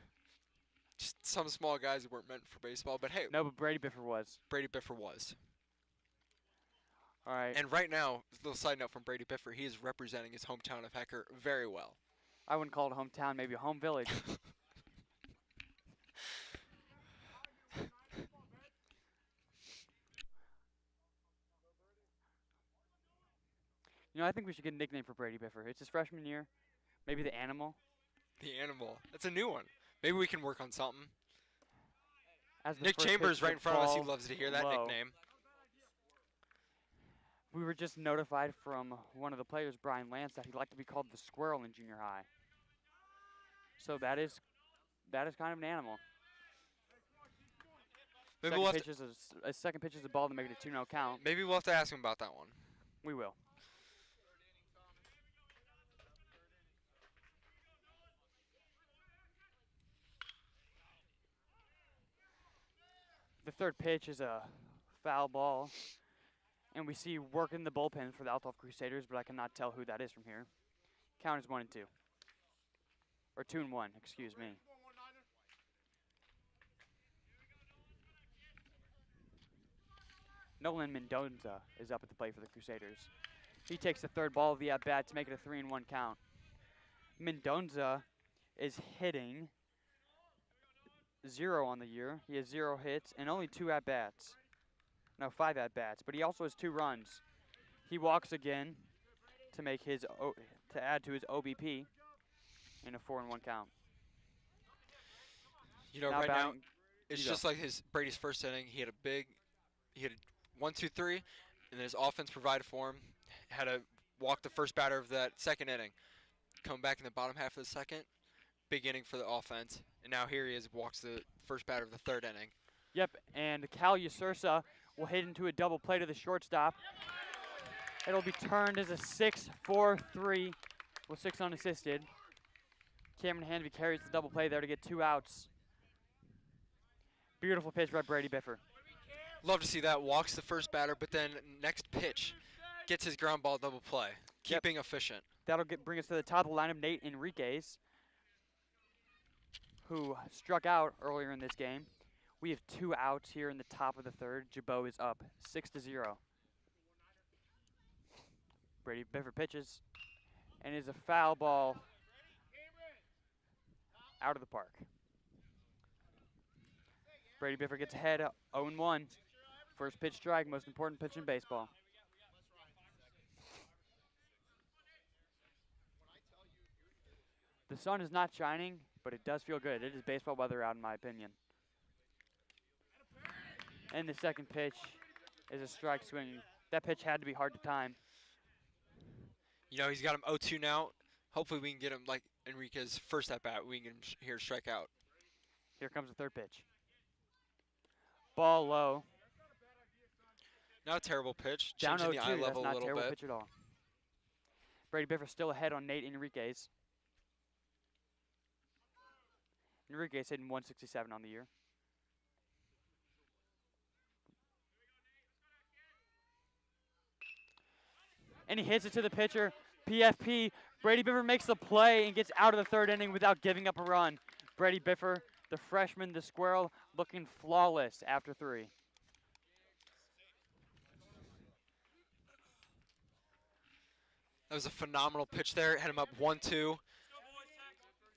S2: just some small guys weren't meant for baseball, but hey.
S1: No, but Brady Biffer was.
S2: Brady Biffer was.
S1: All right.
S2: And right now, a little side note from Brady Biffer, he is representing his hometown of Hecker very well.
S1: I wouldn't call it hometown, maybe a home village. I think we should get a nickname for Brady Biffer. It's his freshman year. Maybe the Animal.
S2: The Animal. That's a new one. Maybe we can work on something.
S1: As the
S2: Nick
S1: first
S2: Chambers
S1: pitch,
S2: right
S1: the
S2: in front of us. He
S1: ball
S2: loves to hear that
S1: low.
S2: nickname.
S1: We were just notified from one of the players, Brian Lance, that he'd like to be called the squirrel in junior high. So that is kind of an animal.
S2: Maybe
S1: Second pitch is a ball to make it a 2-0 count.
S2: maybe we'll have to ask him about that one.
S1: We will. The third pitch is a foul ball. And we see work in the bullpen for the Althoff Crusaders, but I cannot tell who that is from here. Count is 1-2. Or 2-1, excuse me. Nolan Mendoza is up at the plate for the Crusaders. He takes the third ball of the at-bat to make it a 3-1 count. Mendoza is hitting 0 on the year. He has 0 hits and only 2 at-bats. No, 5 at-bats, but he also has 2 runs. He walks again to make to add to his OBP in a 4-1 count.
S2: You know, right now it's just like Brady's first inning. He had a 1, 2, 3, and then his offense provided for him. Had to walk the first batter of that second inning. Come back in the bottom half of the second, big inning for the offense, and now here he is, walks the first batter of the third inning.
S1: Yep, and Cal Usursa will hit into a double play to the shortstop. It'll be turned as a 6-4-3 with 6 unassisted. Cameron Hanvey carries the double play there to get 2 outs. Beautiful pitch by Brady Biffer.
S2: Love to see that. Walks the first batter, but then next pitch gets his ground ball double play. Keeping efficient.
S1: That'll bring us to the top of the lineup, Nate Enriquez, who struck out earlier in this game. We have 2 outs here in the top of the third. Gibault is up 6-0. Brady Biffer pitches and is a foul ball out of the park. Brady Biffer gets ahead 0-1. First pitch strike, most important pitch in baseball. The sun is not shining, but it does feel good. It is baseball weather out, in my opinion. And the second pitch is a strike swing. That pitch had to be hard to time.
S2: You know, he's got him 0-2 now. Hopefully we can get him like Enriquez's first at bat. We can hear strike out.
S1: Here comes the third pitch. Ball low.
S2: Not a terrible pitch.
S1: Down
S2: Changing
S1: 0-2.
S2: the eye level
S1: That's not
S2: a
S1: a
S2: little
S1: terrible
S2: bit.
S1: pitch at all. Brady Biffer still ahead on Nate Enriquez. Enriquez hitting 167 on the year. And he hits it to the pitcher. PFP. Brady Biffer makes the play and gets out of the third inning without giving up a run. Brady Biffer, the freshman, the squirrel, looking flawless after 3.
S2: That was a phenomenal pitch there. Had him up 1-2.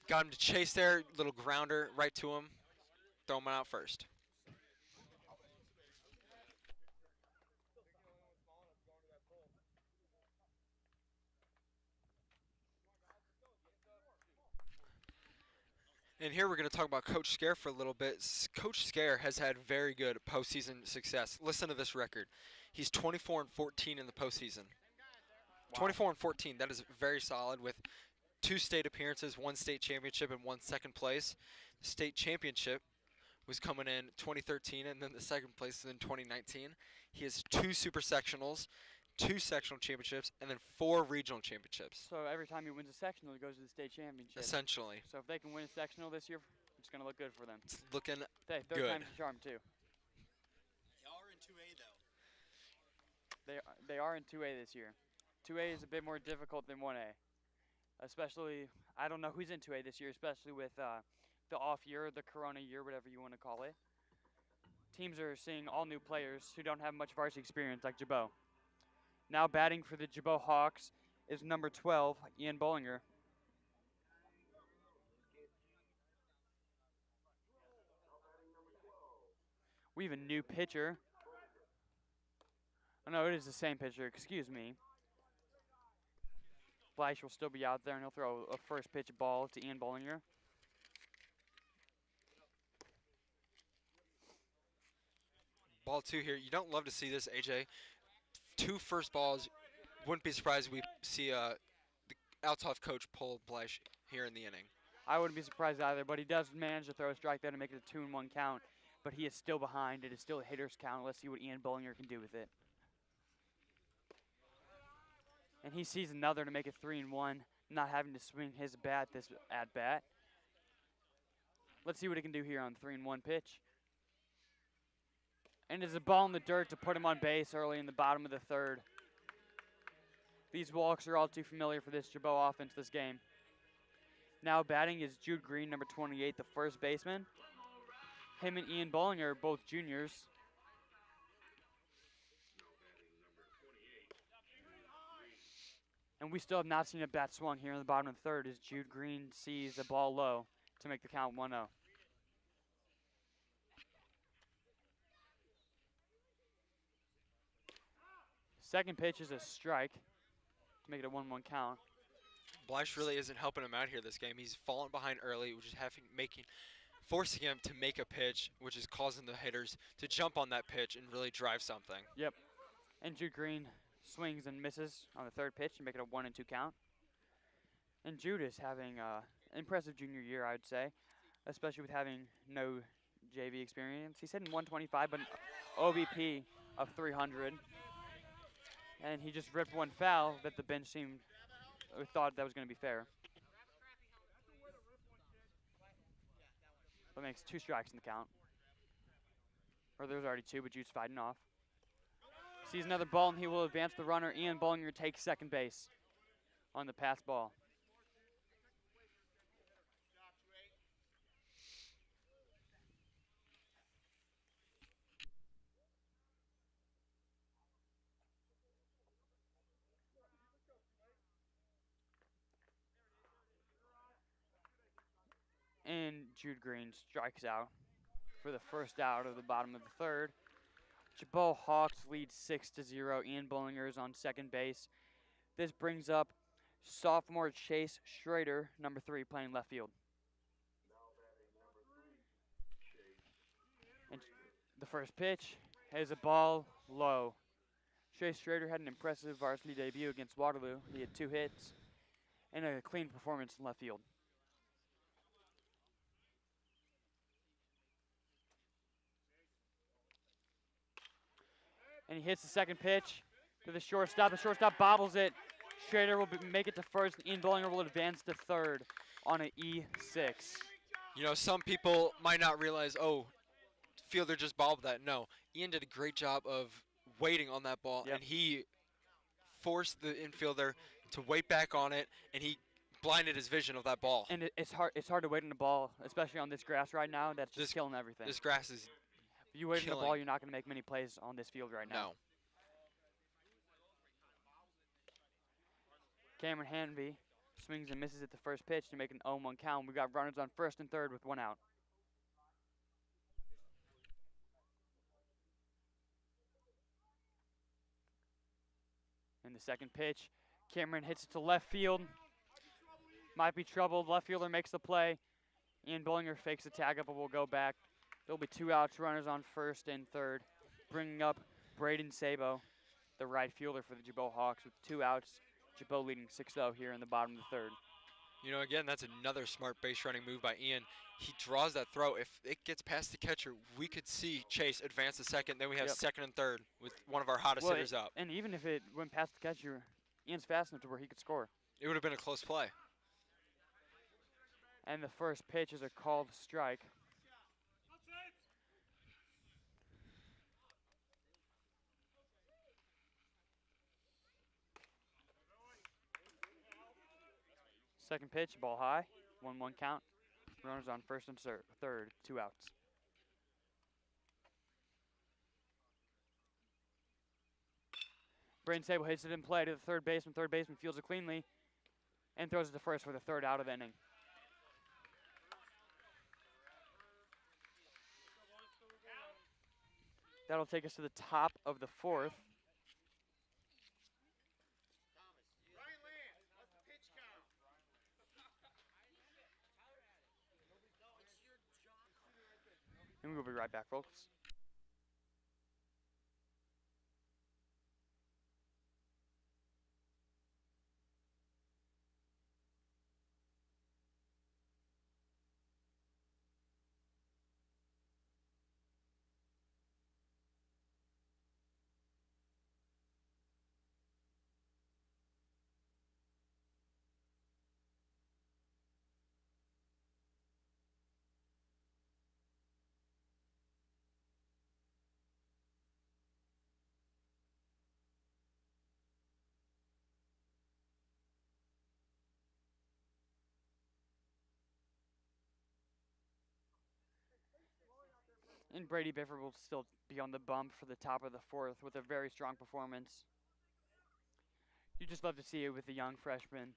S2: Got him to chase there. Little grounder right to him. Throw him out first. And here we're going to talk about Coach Scare for a little bit. Coach Scare has had very good postseason success. Listen to this record. He's 24-14 in the postseason. 24-14. That is very solid with 2 state appearances, 1 state championship, and 1 second place. The state championship was coming in 2013, and then the second place was in 2019. He has 2 super sectionals, 2 sectional championships, and then 4 regional championships.
S1: So every time he wins a sectional, he goes to the state championship.
S2: Essentially.
S1: So if they can win a sectional this year, it's going to look good for them.
S2: It's looking
S1: Third
S2: good.
S1: time's the charm, too.
S6: Y'all are in 2A though.
S1: They are in 2A this year. 2A is a bit more difficult than 1A. Especially, I don't know who's in 2A this year, especially with the off year, the corona year, whatever you want to call it. Teams are seeing all new players who don't have much varsity experience like Gibault. Now batting for the Gibault Hawks is number 12, Ian Bollinger. We have a new pitcher. Oh, no, it is the same pitcher. Excuse me. Fleisch will still be out there, and he'll throw a first pitch ball to Ian Bollinger.
S2: Ball 2 here. You don't love to see this, AJ. 2 first balls. Wouldn't be surprised if we see the Althoff coach pull Blesh here in the inning.
S1: I wouldn't be surprised either, but he does manage to throw a strike there to make it a 2-1 count. But he is still behind. It is still a hitter's count. Let's see what Ian Bollinger can do with it. And he sees another to make it 3-1, not having to swing his bat this at bat. Let's see what he can do here on the 3-1 pitch. And there's a ball in the dirt to put him on base early in the bottom of the third. These walks are all too familiar for this Gibault offense this game. Now batting is Jude Green, number 28, the first baseman. Him and Ian Bollinger are both juniors. And we still have not seen a bat swung here in the bottom of the third as Jude Green sees a ball low to make the count 1-0. Second pitch is a strike to make it a 1-1 count.
S2: Blesh really isn't helping him out here this game. He's fallen behind early, which is forcing him to make a pitch, which is causing the hitters to jump on that pitch and really drive something.
S1: Yep. And Jude Green swings and misses on the third pitch to make it a 1-2 count. And Jude is having an impressive junior year, I would say, especially with having no JV experience. He's hitting 125, but an OBP of 300. And he just ripped one foul that the bench thought that was going to be fair. That makes 2 strikes in the count. Or there's already 2, but Jude's fighting off. Sees another ball, and he will advance the runner. Ian Bollinger takes second base on the pass ball. And Jude Green strikes out for the first out of the bottom of the third. Gibault Hawks lead 6-0. Ian Bollinger is on second base. This brings up sophomore Chase Schrader, number 3, playing left field. And the first pitch is a ball low. Chase Schrader had an impressive varsity debut against Waterloo. He had 2 hits and a clean performance in left field. And he hits the second pitch to the shortstop. The shortstop bobbles it. Schrader will make it to first. Ian Bollinger will advance to third on an E6.
S2: You know, some people might not realize, oh, fielder just bobbled that. No, Ian did a great job of waiting on that ball, and he forced the infielder to wait back on it, and he blinded his vision of that ball.
S1: And it's hard to wait on the ball, especially on this grass right now. That's just killing everything.
S2: This grass is
S1: If you wait on the
S2: killing.
S1: ball, you're not going to make many plays on this field right now.
S2: No.
S1: Cameron Hanvey swings and misses at the first pitch to make an 0-1 count. We got runners on first and third with 1 out. And the second pitch, Cameron hits it to left field. Might be troubled. Left fielder makes the play. Ian Bollinger fakes the tag up and will go back. There'll be 2 outs, runners on first and third, bringing up Braden Sabo, the right fielder for the Gibault Hawks, with 2 outs. Gibault leading 6-0 here in the bottom of the third.
S2: You know, again, that's another smart base running move by Ian. He draws that throw. If it gets past the catcher, we could see Chase advance to second. Then we have second and third with one of our hottest hitters up.
S1: And even if it went past the catcher, Ian's fast enough to where he could score.
S2: It would have been a close play.
S1: And the first pitch is a called strike. Second pitch, ball high, 1-1 count. Runners on first and third, 2 outs. Braden Sable hits it in play to the third baseman. Third baseman fields it cleanly and throws it to first for the 3rd out of the inning. That'll take us to the top of the 4th. And we'll be right back, folks. And Brady Bifford will still be on the bump for the top of the fourth with a very strong performance. You just love to see it with the young freshman.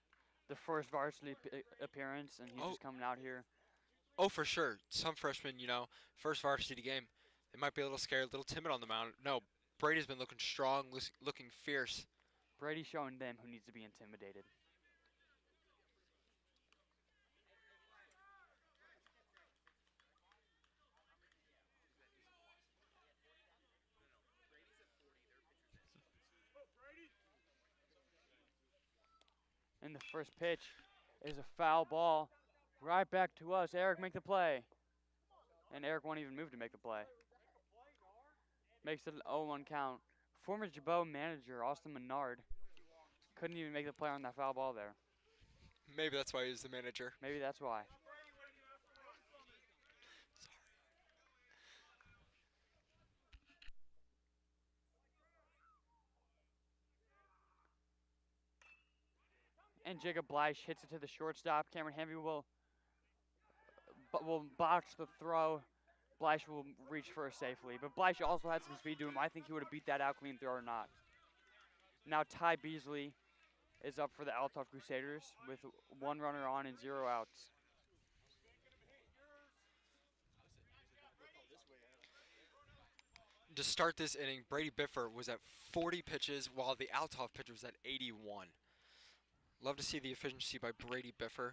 S1: The first varsity appearance, and he's
S2: Oh.
S1: just coming out here.
S2: Oh, for sure. Some freshmen, first varsity game, they might be a little scared, a little timid on the mound. No, Brady's been looking strong, looking fierce.
S1: Brady showing them who needs to be intimidated. And the first pitch is a foul ball. Right back to us. Eric, make the play. And Eric won't even move to make the play. Makes it an 0-1 count. Former Gibault manager, Austin Menard, couldn't even make the play on that foul ball there.
S2: Maybe that's why he's the manager.
S1: Maybe that's why. And Jacob Bleish hits it to the shortstop. Cameron Henry will box the throw. Bleish will reach for it safely. But Bleish also had some speed to him. I think he would have beat that out clean throw or not. Now Ty Beasley is up for the Althoff Crusaders with 1 runner on and 0 outs.
S2: To start this inning, Brady Bifford was at 40 pitches while the Althoff pitcher was at 81. Love to see the efficiency by Brady Bifford.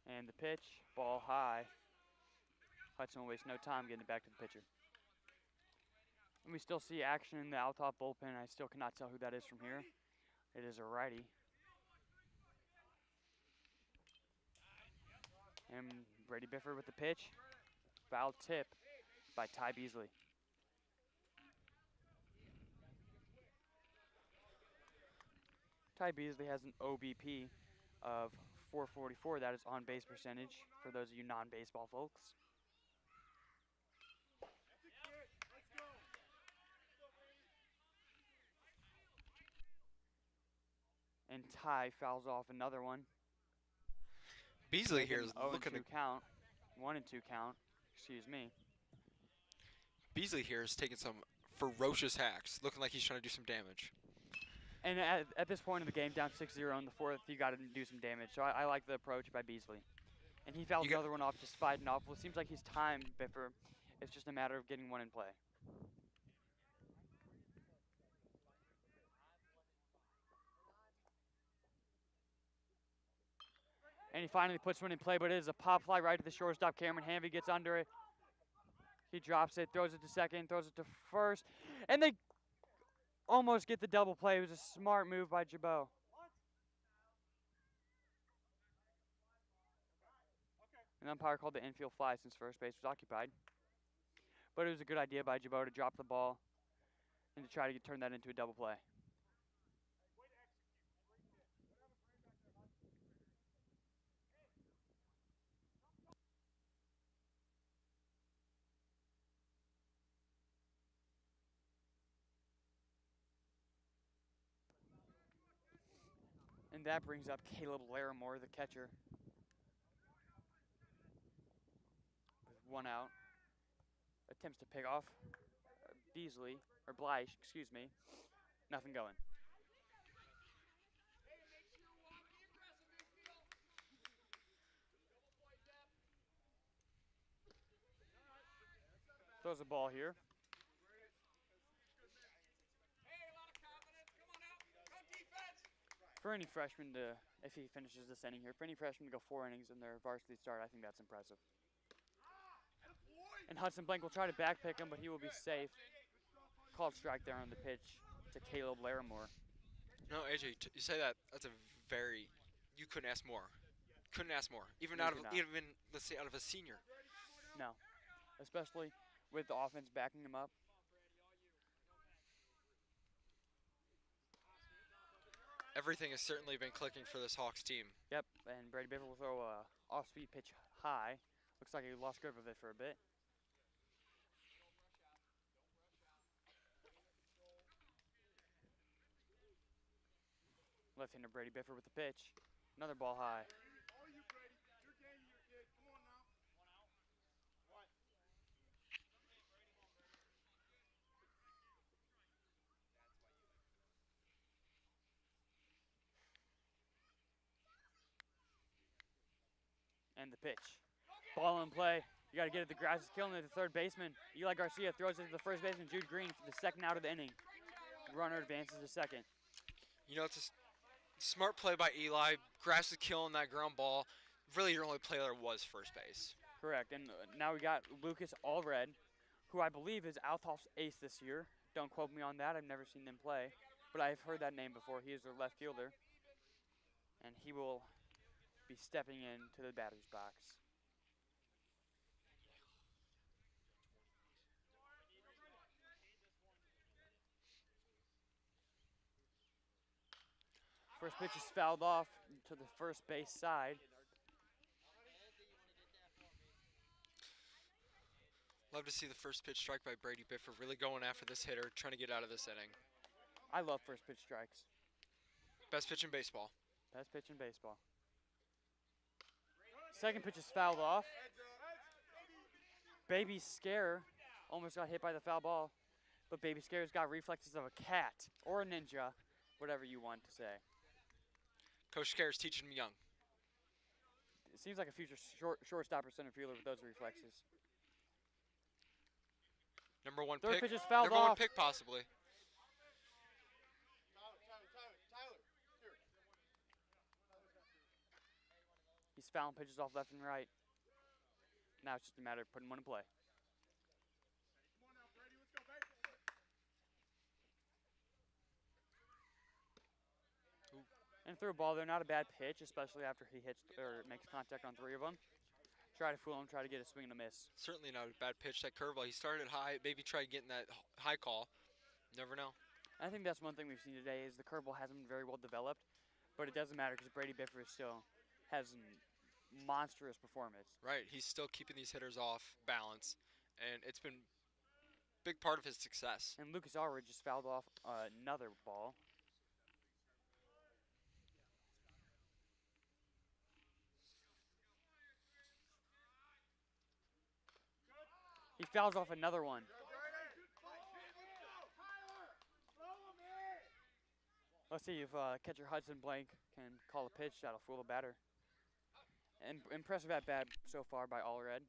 S1: And the pitch, ball high. Hudson will waste no time getting it back to the pitcher. And we still see action in the Althoff bullpen. I still cannot tell who that is from here. It is a righty. And Brady Bifford with the pitch. Foul tip by Ty Beasley. Ty Beasley has an OBP of 444. That is on base percentage for those of you non-baseball folks. And Ty fouls off another one.
S2: Beasley
S1: Make it
S2: here
S1: an
S2: is
S1: 0
S2: looking
S1: 2
S2: to
S1: count. 1 and 2 count. Excuse me.
S2: Beasley here is taking some ferocious hacks, looking like he's trying to do some damage.
S1: And at this point in the game, down 6-0 in the fourth, you got to do some damage. So I like the approach by Beasley. And he fouls another one off, just fighting off. Well, it seems like he's timed, Bifford. It's just a matter of getting one in play. And he finally puts one in play, but it is a pop fly right to the shortstop. Cameron Hanvey gets under it. He drops it, throws it to second, throws it to first. And they almost get the double play. It was a smart move by Gibault. An umpire called the infield fly since first base was occupied. But it was a good idea by Gibault to drop the ball and to try to turn that into a double play. And that brings up Caleb Larimore, the catcher. With 1 out. Attempts to pick off Beasley, or Bleish, excuse me. Nothing going. Throws a ball here. For any freshman to, if he finishes this inning here, for any freshman to go 4 innings in their varsity start, I think that's impressive. And Hudson Blank will try to backpick him, but he will be safe. Called strike there on the pitch to Caleb Larimore.
S2: No, AJ, you say that. That's a very. You couldn't ask more. Couldn't ask more. Even
S1: You
S2: out of
S1: could not.
S2: even let's say out of a senior.
S1: No, especially with the offense backing him up.
S2: Everything has certainly been clicking for this Hawks team.
S1: Yep, and Brady Bifford will throw a off-speed pitch high. Looks like he lost grip of it for a bit. Left-hander Brady Bifford with the pitch. Another ball high.
S5: All you, Brady. It's your game here, kid. Come on now.
S1: And the pitch. Ball in play. You got to get it. The grass is killing it. The third baseman, Eli Garcia, throws it to the first baseman, Jude Green, for the second out of the inning. Runner advances to second.
S2: You know, it's a smart play by Eli. Grass is killing that ground ball. Really, your only play there was first base.
S1: Correct. And now we got Lucas Allred, who I believe is Althoff's ace this year. Don't quote me on that. I've never seen them play. But I've heard that name before. He is their left fielder. And he will be stepping into the batter's box. First pitch is fouled off to the first base side.
S2: Love to see the first pitch strike by Brady Bifford really going after this hitter, trying to get out of this inning.
S1: I love first pitch strikes.
S2: Best pitch in baseball.
S1: Best pitch in baseball. Second pitch is fouled off. Baby Scare almost got hit by the foul ball, but Baby Scare's got reflexes of a cat or a ninja, whatever you want to say.
S2: Coach Scare is teaching him young.
S1: It seems like a future shortstop or center fielder with those reflexes.
S2: Number one
S1: Third
S2: pick.
S1: pitch is fouled
S2: Number one
S1: off.
S2: pick possibly.
S6: Tyler, here.
S1: He's fouling pitches off left and right. Now it's just a matter of putting one in play.
S5: Come on now, Brady. Let's go, baby.
S1: And threw a ball there, not a bad pitch, especially after he hits or makes contact on three of them. Try to fool him, try to get a swing and a miss.
S2: Certainly not a bad pitch. That curveball. He started high. Maybe tried getting that high call. Never know.
S1: I think that's one thing we've seen today is the curveball hasn't been very well developed, but it doesn't matter because Brady Bifford still has a monstrous performance.
S2: Right. He's still keeping these hitters off balance, and it's been a big part of his success.
S1: And Lucas Allred just fouled off another ball. He fouls off another one. Let's see if catcher Hudson Blank can call a pitch that'll fool the batter. And impressive at bat so far by Allred.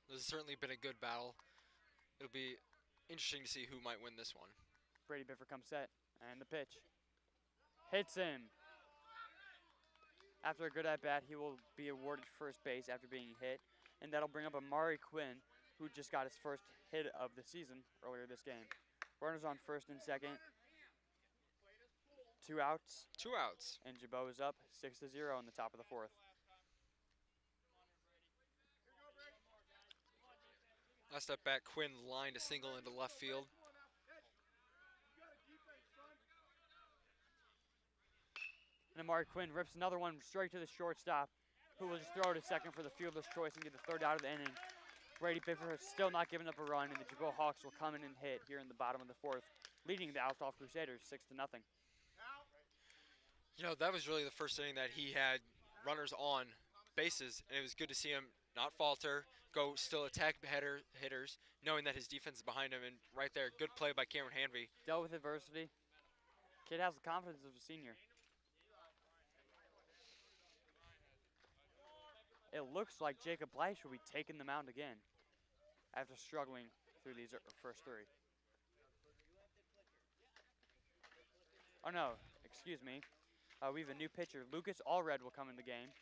S2: This has certainly been a good battle. It'll be interesting to see who might win this one.
S1: Brady Bifford comes set, and the pitch. Hits him. After a good at-bat, he will be awarded first base after being hit, and that'll bring up Amari Quinn, who just got his first hit of the season earlier this game. Runners on first and second. 2 outs,
S2: 2 outs.
S1: and Gibault is up 6-0 in the top of the fourth.
S2: Last at bat, Quinn lined a single into left field.
S1: And Amari Quinn rips another one straight to the shortstop, who will just throw it to second for the fielder's choice and get the third out of the inning. Brady Bifford has still not given up a run, and the Gibault Hawks will come in and hit here in the bottom of the fourth, leading the Althoff Crusaders 6-0.
S2: You know, that was really the first inning that he had runners on bases, and it was good to see him not falter, go still attack hitters, knowing that his defense is behind him, and right there, good play by Cameron Hanvey.
S1: Dealt with adversity. Kid has the confidence of a senior. It looks like Jacob Bleish will be taking the mound again after struggling through these first three. Oh no, excuse me. We have a new pitcher. Lucas Allred will come in the game.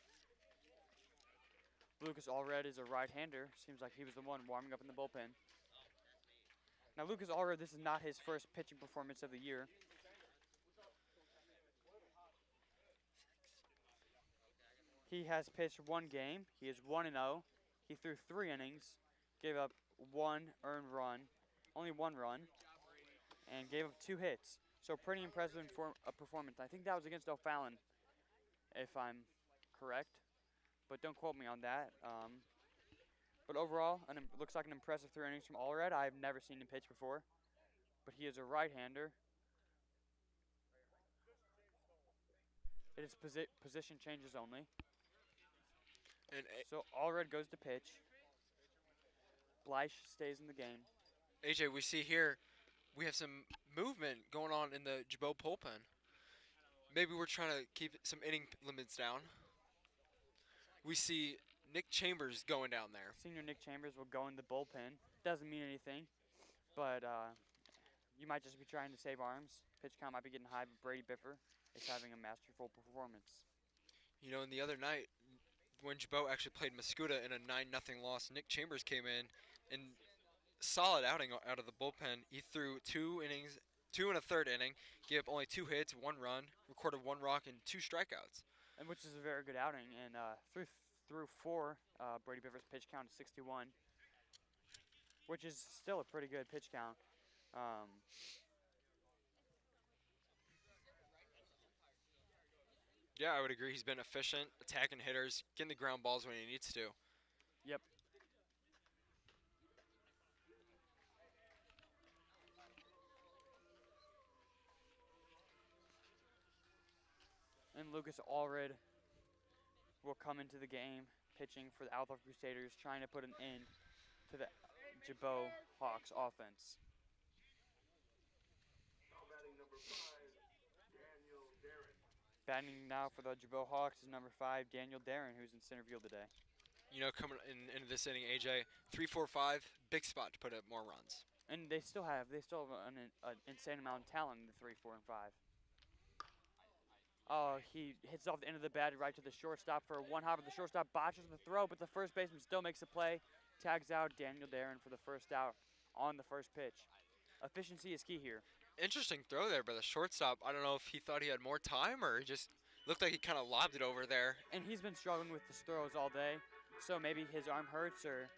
S1: Lucas Allred is a right-hander. Seems like he was the one warming up in the bullpen. Now Lucas Allred, this is not his first pitching performance of the year. He has pitched one game. He is 1-0. He threw 3 innings, gave up 1 earned run, only 1 run, and gave up 2 hits. So pretty impressive performance. I think that was against O'Fallon, if I'm correct. But don't quote me on that. But overall, looks like an impressive 3 innings from Allred. I've never seen him pitch before. But he is a right-hander. It is position changes only.
S2: And
S1: So Allred goes to pitch. Bleish stays in the game.
S2: AJ, we see here we have some movement going on in the Gibault bullpen. Maybe we're trying to keep some inning limits down. We see Nick Chambers going down there.
S1: Senior Nick Chambers will go in the bullpen. Doesn't mean anything, but you might just be trying to save arms. Pitch count might be getting high, but Brady Biffer is having a masterful performance.
S2: You know, and the other night when Gibault actually played Mascuda in a 9-0 loss, Nick Chambers came in and solid outing out of the bullpen. He threw 2 innings, 2 and a third inning, gave up only 2 hits, 1 run, recorded 1 walk and 2 strikeouts.
S1: And which is a very good outing. And through 4, Brady Biffer's pitch count is 61, which is still a pretty good pitch count.
S2: Yeah, I would agree. He's been efficient, attacking hitters, getting the ground balls when he needs to.
S1: Yep. And Lucas Allred will come into the game pitching for the Althoff Crusaders, trying to put an end to the Gibault Hawks offense. Batting now for the Gibault Hawks is number 5, Daniel Darren, who's in center field today.
S2: You know, coming into this inning, AJ, 3-4-5, big spot to put up more runs.
S1: And they still have an insane amount of talent in the 3, 4, and 5. Oh, he hits off the end of the bat right to the shortstop for a one-hopper. The shortstop botches the throw, but the first baseman still makes a play. Tags out Daniel Darren for the first out on the first pitch. Efficiency is key here.
S2: Interesting throw there by the shortstop. I don't know if he thought he had more time or he just looked like he kind of lobbed it over there.
S1: And he's been struggling with his throws all day, so maybe his arm hurts or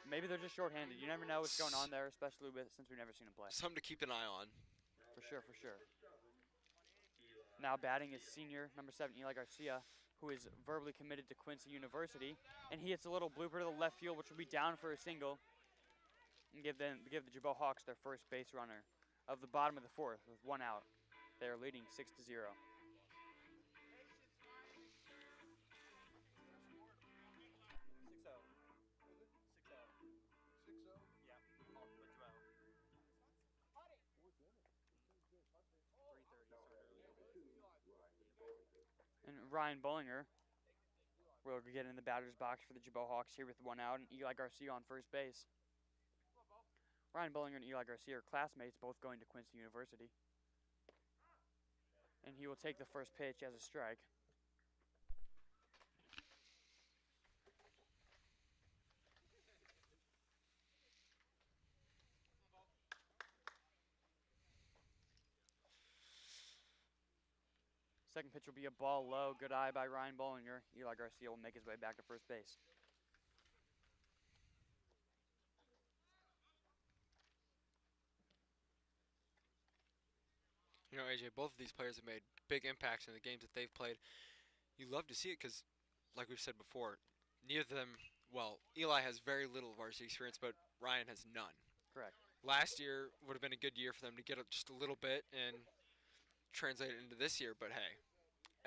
S1: maybe they're just shorthanded. You never know what's going on there, especially since we've never seen him play.
S2: Something to keep an eye on.
S1: For sure, for sure. Now batting is senior, number 7, Eli Garcia, who is verbally committed to Quincy University. And he hits a little blooper to the left field, which will be down for a single. And give the Gibault Hawks their first base runner of the bottom of the 4th with 1 out. They are leading 6-0. And Ryan Bollinger will get in the batter's box for the Gibault Hawks here with 1 out, and Eli Garcia on first base. Ryan Bollinger and Eli Garcia are classmates, both going to Quincy University. And he will take the first pitch as a strike. Second pitch will be a ball low. Good eye by Ryan Bollinger. Eli Garcia will make his way back to first base.
S2: You know, AJ, both of these players have made big impacts in the games that they've played. You love to see it because, like we've said before, neither of them, well, Eli has very little varsity experience, but Ryan has none.
S1: Correct.
S2: Last year would have been a good year for them to get up just a little bit and translate it into this year, but hey,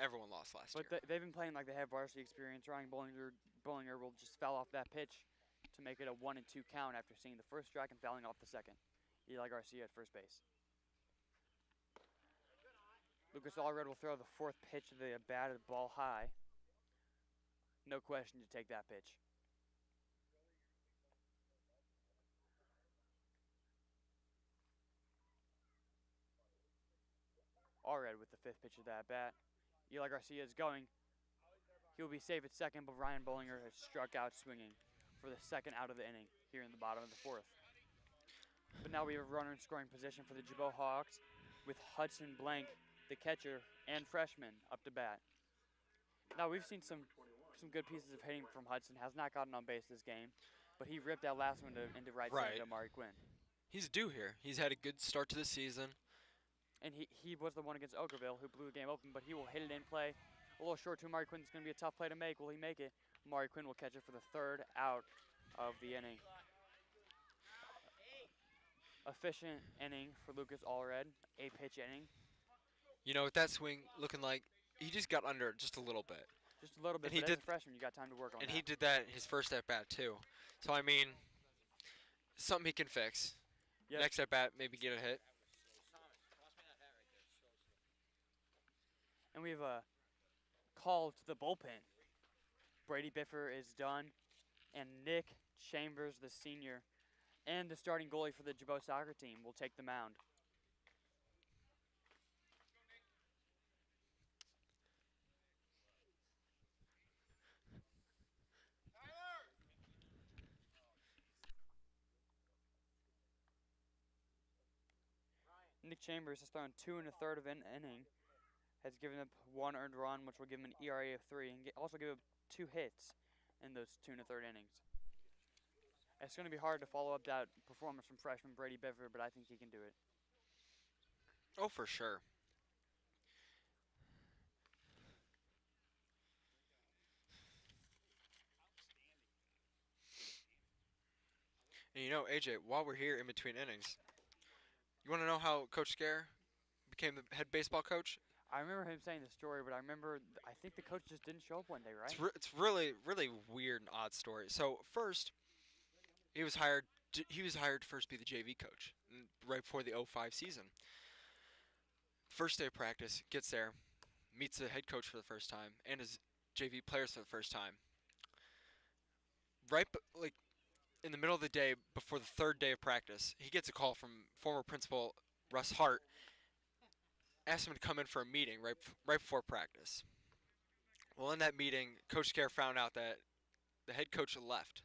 S2: everyone lost last
S1: But
S2: year.
S1: they've been playing like they have varsity experience. Ryan Bollinger will just foul off that pitch to make it a 1-2 count after seeing the first strike and fouling off the second. Eli Garcia at first base. Lucas Allred will throw the 4th pitch of the batted ball high. No question to take that pitch. Allred with the 5th pitch of that bat. Eli Garcia is going. He'll be safe at second, but Ryan Bollinger has struck out swinging for the second out of the inning here in the bottom of the 4th. But now we have a runner in scoring position for the Gibault Hawks with Hudson Blank, the catcher, and freshman up to bat. Now we've seen some good pieces of hitting from Hudson. Has not gotten on base this game, but he ripped that last one into right center to Amari Quinn.
S2: He's due here. He's had a good start to the season.
S1: And he was the one against Oakville who blew the game open, but he will hit it in play. A little short to Amari Quinn. It's going to be a tough play to make. Will he make it? Amari Quinn will catch it for the 3rd out of the inning. Efficient inning for Lucas Allred. 8-pitch inning.
S2: You know, with that swing looking like he just got under it just a little bit.
S1: Just a little bit,
S2: And he
S1: but as
S2: did-
S1: a freshman, you got time to work on
S2: And
S1: that.
S2: he did that his first at bat too. So I mean, something he can fix.
S1: Yep.
S2: Next at bat, maybe get a hit.
S1: And we have a call to the bullpen. Brady Biffer is done, and Nick Chambers, the senior, and the starting goalie for the Gibault soccer team will take the mound. Nick Chambers has thrown 2 1/3 of an inning, has given up 1 earned run, which will give him an ERA of 3, and also give up 2 hits in those 2 1/3 innings. It's going to be hard to follow up that performance from freshman Brady Biffer, but I think he can do it.
S2: Oh, for sure. And you know, AJ, while we're here in between innings, you want to know how Coach Scare became the head baseball coach?
S1: I remember him saying the story, but I think the coach just didn't show up one day, right?
S2: It's really really weird and odd story. So first, he was hired. He was hired to first be the JV coach right before the '05 season. First day of practice, gets there, meets the head coach for the first time and his JV players for the first time. Like in the middle of the day before the third day of practice, he gets a call from former principal Russ Hart, asked him to come in for a meeting right before practice. Well, in that meeting, Coach Scare found out that the head coach left,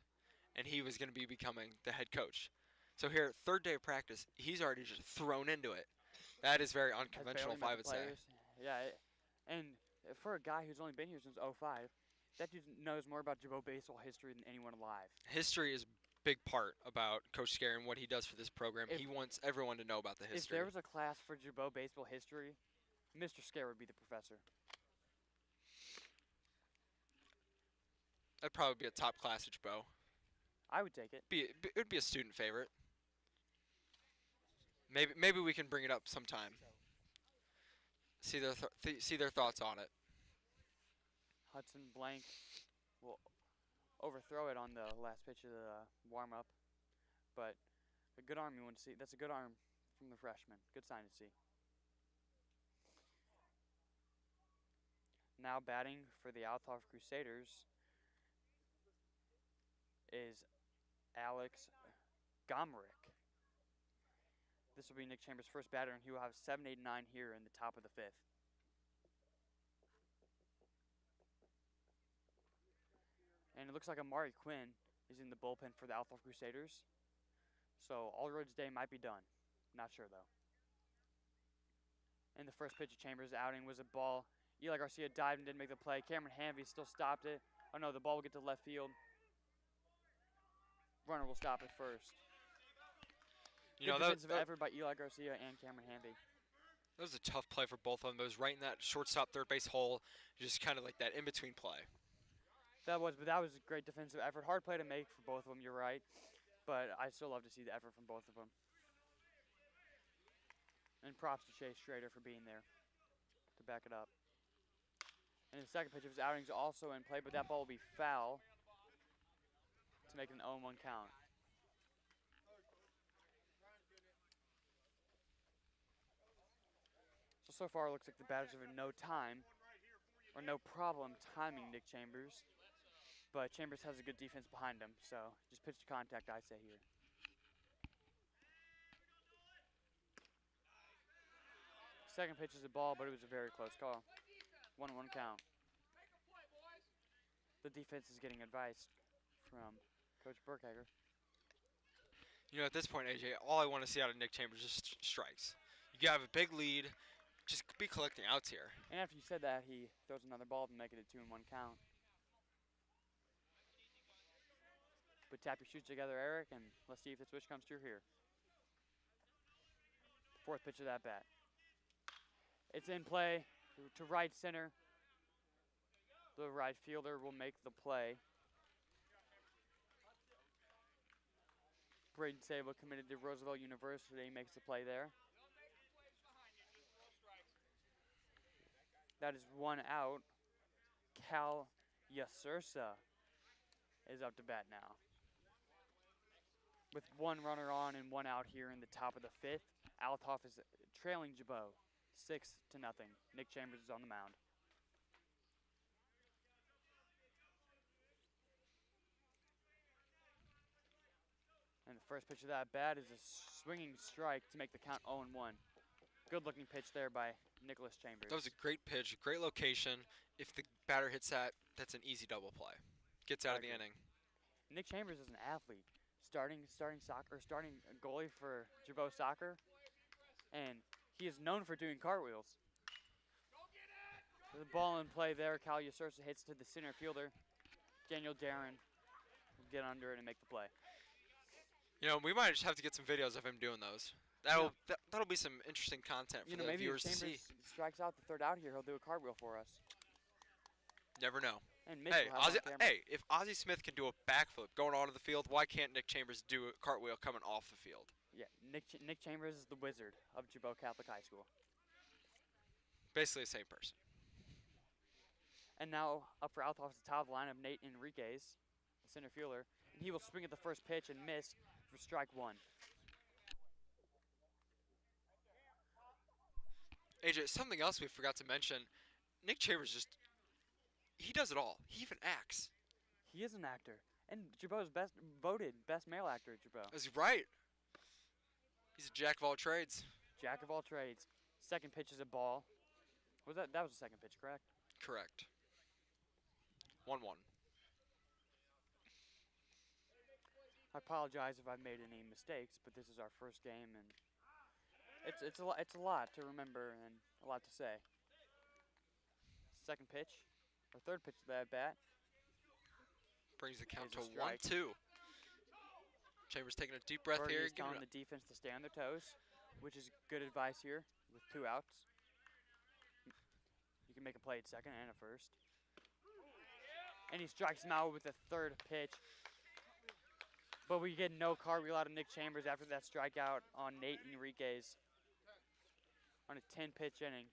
S2: and he was going to be becoming the head coach. So here, third day of practice, he's already just thrown into it. That is very
S1: Has
S2: unconventional,
S1: barely
S2: if I
S1: met
S2: would
S1: the
S2: say.
S1: players. Yeah, and for a guy who's only been here since '05, that dude knows more about Gibault baseball history than anyone alive.
S2: History is a big part about Coach Scare and what he does for this program.
S1: If-
S2: He wants everyone to know about the
S1: If
S2: history.
S1: there was a class for Gibault baseball history, Mr. Scare would be the professor.
S2: That'd probably be a top class at Gibault.
S1: I would take it.
S2: It would be a student favorite. Maybe we can bring it up sometime. See their thoughts on it.
S1: Hudson Blank will overthrow it on the last pitch of the warm-up, but a good arm you want to see. That's a good arm from the freshman. Good sign to see. Now batting for the Althoff Crusaders is Alex Gomerick. This will be Nick Chambers' first batter, and he will have 7, 8, 9 here in the top of the 5th. And it looks like Amari Quinn is in the bullpen for the Althoff Crusaders. So Allroad's day might be done. Not sure, though. And the first pitch of Chambers' outing was a ball. Eli Garcia dived and didn't make the play. Cameron Hanvey still stopped it. Oh, no, the ball will get to left field. Runner will stop at first.
S2: You know,
S1: Good
S2: that
S1: defensive effort by Eli Garcia and Cameron Hanvey.
S2: was a tough play for both of them. It was right in that shortstop third base hole, just kind of like that in between play.
S1: That was a great defensive effort. Hard play to make for both of them, you're right. But I still love to see the effort from both of them. And props to Chase Schrader for being there to back it up. And the second pitch of his outing is also in play, but that ball will be foul to make it an 0-1 count. So far it looks like the batters have no time or no problem timing Nick Chambers. But Chambers has a good defense behind him, so just pitch to contact, I say here. Second pitch is a ball, but it was a very close call. 1-1 count. The defense is getting advice from Coach Burkhager.
S2: You know, at this point, AJ, all I want to see out of Nick Chambers is just strikes. You have a big lead. Just be collecting outs here.
S1: And after you said that, he throws another ball to make it a 2-1 count. But tap your shoes together, Eric, and let's see if this wish comes true here. Fourth pitch of that bat. It's in play to right center. The right fielder will make the play. Braden Sabo, committed to Roosevelt University, makes the play there. That is one out. Cal Yasursa is up to bat now. With one runner on and one out here in the top of the fifth, Althoff is trailing Gibault 6-0. Nick Chambers is on the mound. And the first pitch of that bat is a swinging strike to make the count 0-1. Good looking pitch there by Nicholas Chambers.
S2: That was a great pitch, great location. If the batter hits that, that's an easy double play. Gets out of the
S1: I agree.
S2: inning.
S1: Nick Chambers is an athlete, starting goalie for Gibault soccer, and he is known for doing cartwheels. The ball in play there, Cal Yasursa hits to the center fielder. Daniel Darren will get under it and make the play.
S2: You know, we might just have to get some videos of him doing those. That'll be some interesting content for the
S1: Maybe if
S2: viewers to
S1: Chambers
S2: see.
S1: strikes out the third out here, he'll do a cartwheel for us.
S2: Never know.
S1: And Mitch
S2: Hey,
S1: will have it on camera.
S2: if Ozzie Smith can do a backflip going onto the field, why can't Nick Chambers do a cartwheel coming off the field?
S1: Yeah, Nick Chambers is the wizard of Gibault Catholic High School.
S2: Basically the same person.
S1: And now up for Althoff is the top line of Nate Enriquez, the center fielder. And he will swing at the first pitch and miss for strike one.
S2: AJ, something else we forgot to mention. Nick Chambers he does it all. He even acts.
S1: He is an actor. And Gibault is voted best male actor at Gibault.
S2: Is he right? He's a jack of all trades.
S1: Jack of all trades. Second pitch is a ball. That was the second pitch, correct?
S2: Correct. 1-1.
S1: I apologize if I've made any mistakes, but this is our first game, and it's a lot to remember and a lot to say. Second pitch, or third pitch of that bat.
S2: Brings the count to
S1: There's a strike.
S2: 1-2. Chambers taking a deep breath
S1: Birdie
S2: here.
S1: is telling the defense to stay on their toes, which is good advice here with 2 outs. You can make a play at second and a first. And he strikes him out with the third pitch. But we get no cartwheel out of Nick Chambers after that strikeout on Nate Enriquez on a 10-pitch inning.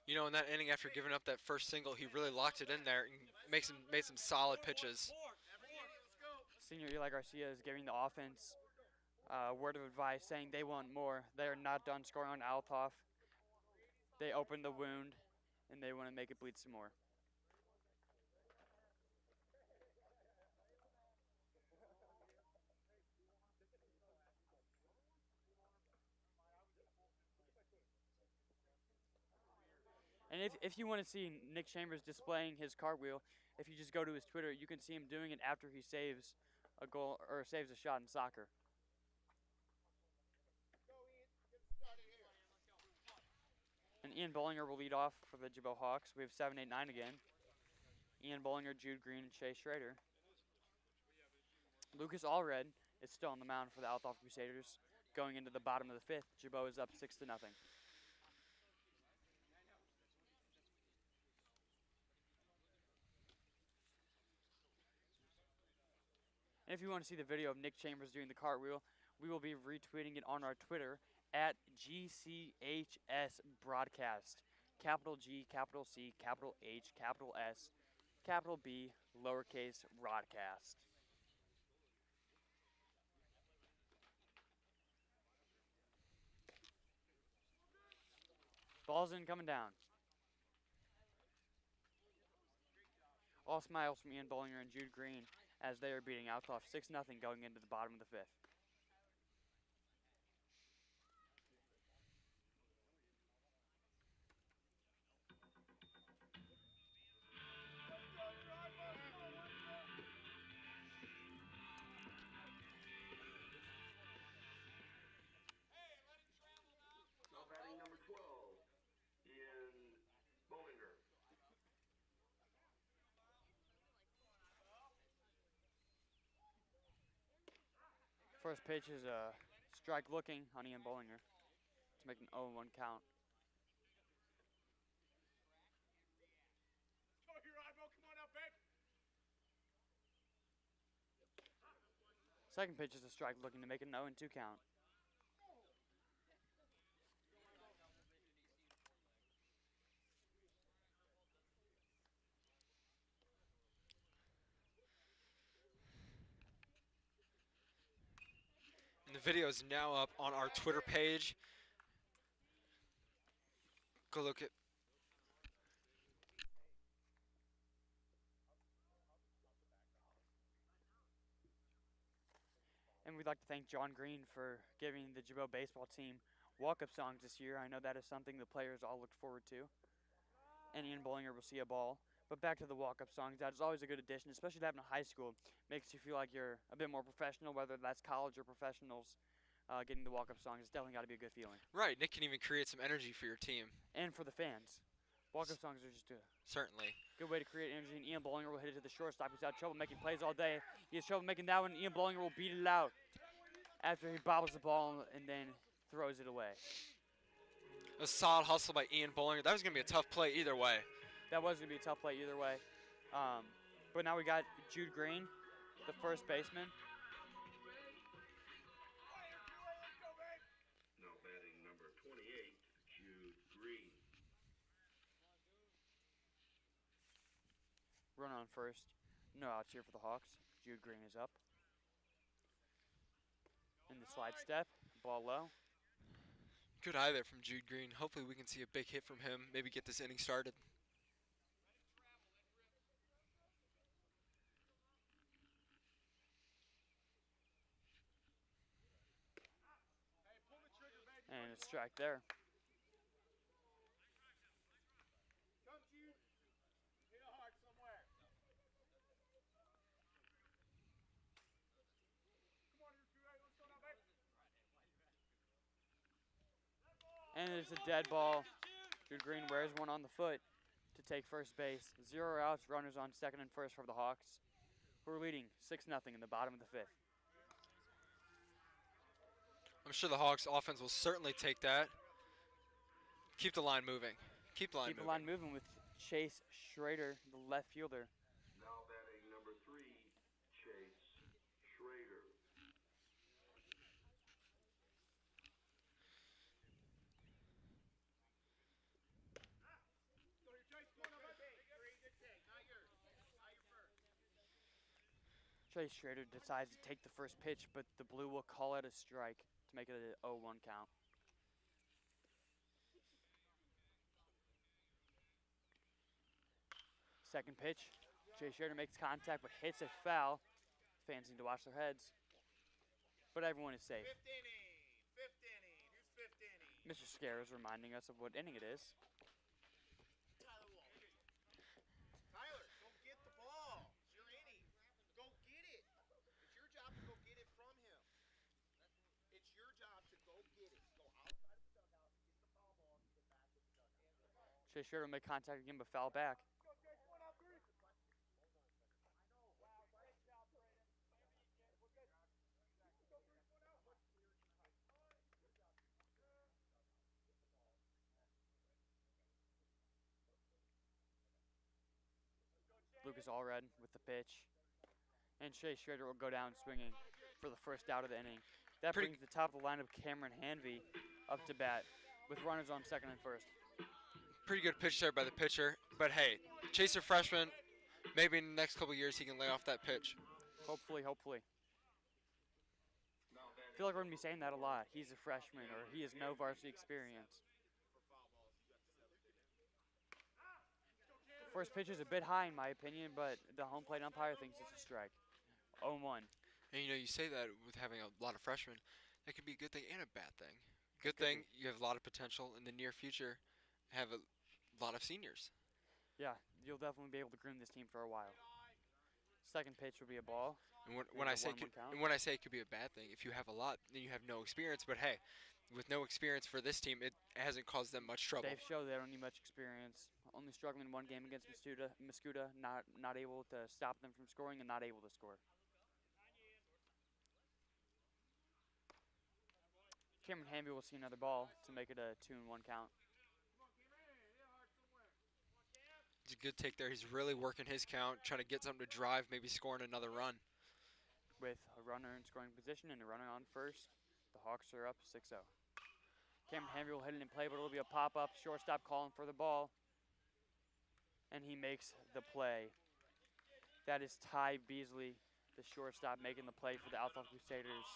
S2: You know, in that inning after giving up that first single, he really locked it in there and made some solid pitches.
S1: Senior Eli Garcia is giving the offense a word of advice, saying they want more. They are not done scoring on Althoff. They opened the wound, and they want to make it bleed some more. And if you want to see Nick Chambers displaying his cartwheel, if you just go to his Twitter, you can see him doing it after he saves a goal or saves a shot in soccer. And Ian Bollinger will lead off for the Gibault Hawks. We have 7, 8, 9 again. Ian Bollinger, Jude Green, and Chase Schrader. Lucas Allred is still on the mound for the Althoff Crusaders. Going into the bottom of the fifth, Gibault is up 6-0. And if you want to see the video of Nick Chambers doing the cartwheel, we will be retweeting it on our Twitter at GCHS Broadcast. Capital G, capital C, capital H, capital S, capital B, lowercase broadcast. Ball's in, coming down. All smiles from Ian Bollinger and Jude Green as they are beating Althoff 6-0 going into the bottom of the fifth.
S7: Now batting number 12, Ian Bollinger.
S1: First pitch is a strike looking on Ian Bollinger to make an 0-1 count.
S5: Go here, Ivo. Come on out, babe.
S1: Second pitch is a strike looking to make an 0-2 count.
S2: video is now up on our Twitter page. Go look at.
S1: And we'd like to thank John Green for giving the Gibault baseball team walk-up songs this year. I know that is something the players all looked forward to. And Ian Bollinger will see a ball. But back to the walk-up songs, that is always a good addition, especially to have in high school. Makes you feel like you're a bit more professional, whether that's college or professionals. Getting the walk-up songs, it's definitely got to be a good feeling.
S2: Right, Nick can even create some energy for your team.
S1: And for the fans. Walk-up songs are just a
S2: Certainly.
S1: good way to create energy, and Ian Bollinger will hit it to the shortstop. He's had trouble making plays all day. He has trouble making that one. Ian Bollinger will beat it out after he bobbles the ball and then throws it away.
S2: A solid hustle by Ian Bollinger. That was going to be a tough play either way.
S1: That was going to be a tough play either way. But now we got Jude Green, the first baseman.
S7: Now batting number 28, Jude Green.
S1: Run on first. No outs here for the Hawks. Jude Green is up. In the slide step, ball low.
S2: Good eye there from Jude Green. Hopefully we can see a big hit from him. Maybe get this inning started.
S1: And a strike there.
S5: Come, Jude. Hit it hard somewhere. Come on, you're too right. Let's go now, baby.
S1: And it's a dead ball. Jude Green wears one on the foot to take first base. 0 outs, runners on second and first for the Hawks, who are leading 6-0 in the bottom of the fifth.
S2: I'm sure the Hawks offense will certainly take that. Keep the line moving. Keep the line
S1: Keep
S2: moving.
S1: the line moving with Chase Schrader, the left fielder.
S7: Now batting number 3, Chase Schrader.
S5: Go here, Chase. Come on now, baby. Good take. Not yours. Not your first.
S1: Chase Schrader decides to take the first pitch, but the blue will call it a strike to make it an 0-1 count. Second pitch, Chase Schrader makes contact but hits it foul. Fans need to watch their heads, but everyone is safe.
S5: Fifth inning. Fifth inning. Who's fifth inning?
S1: Mr. Scare is reminding us of what inning it is.
S5: Tyler, go get the ball. It's your inning. Go get it. It's your job to go get it from him. It's your job to go get it. Go outside of the dugout, get the foul ball, and get back to the dugout.
S1: Chase Schrader will make contact again but foul back.
S5: Go, Chase. One out, three.
S1: Lucas Allred with the pitch. And Chase Schrader will go down swinging for the first out of the inning. That brings the top of the lineup, Cameron Hanvey, up to bat with runners on second and first.
S2: Pretty good pitch there by the pitcher. But hey, Chaser freshman. Maybe in the next couple years he can lay off that pitch.
S1: Hopefully, hopefully. I feel like we're going to be saying that a lot. He's a freshman or he has no varsity experience. First pitch is a bit high in my opinion, but the home plate umpire thinks it's a strike. 0-1.
S2: And you know, you say that with having a lot of freshmen, that could be a good thing and a bad thing. Good thing, you have a lot of potential in the near future, have a lot of seniors.
S1: Yeah, you'll definitely be able to groom this team for a while. Second pitch will be a ball.
S2: And when I say it could be a bad thing, if you have a lot, then you have no experience. But hey, with no experience for this team, it hasn't caused them much trouble.
S1: They've showed they don't need much experience. Only struggling one game against Muscuda, not able to stop them from scoring and not able to score. Cameron Hanvey will see another ball to make it a 2-1 count.
S2: It's a good take there. He's really working his count, trying to get something to drive, maybe scoring another run.
S1: With a runner in scoring position and a runner on first, the Hawks are up 6-0. Cameron Hanvey will hit it in play, but it'll be a pop-up. Shortstop calling for the ball. And he makes the play. That is Ty Beasley, the shortstop, making the play for the Althoff Crusaders.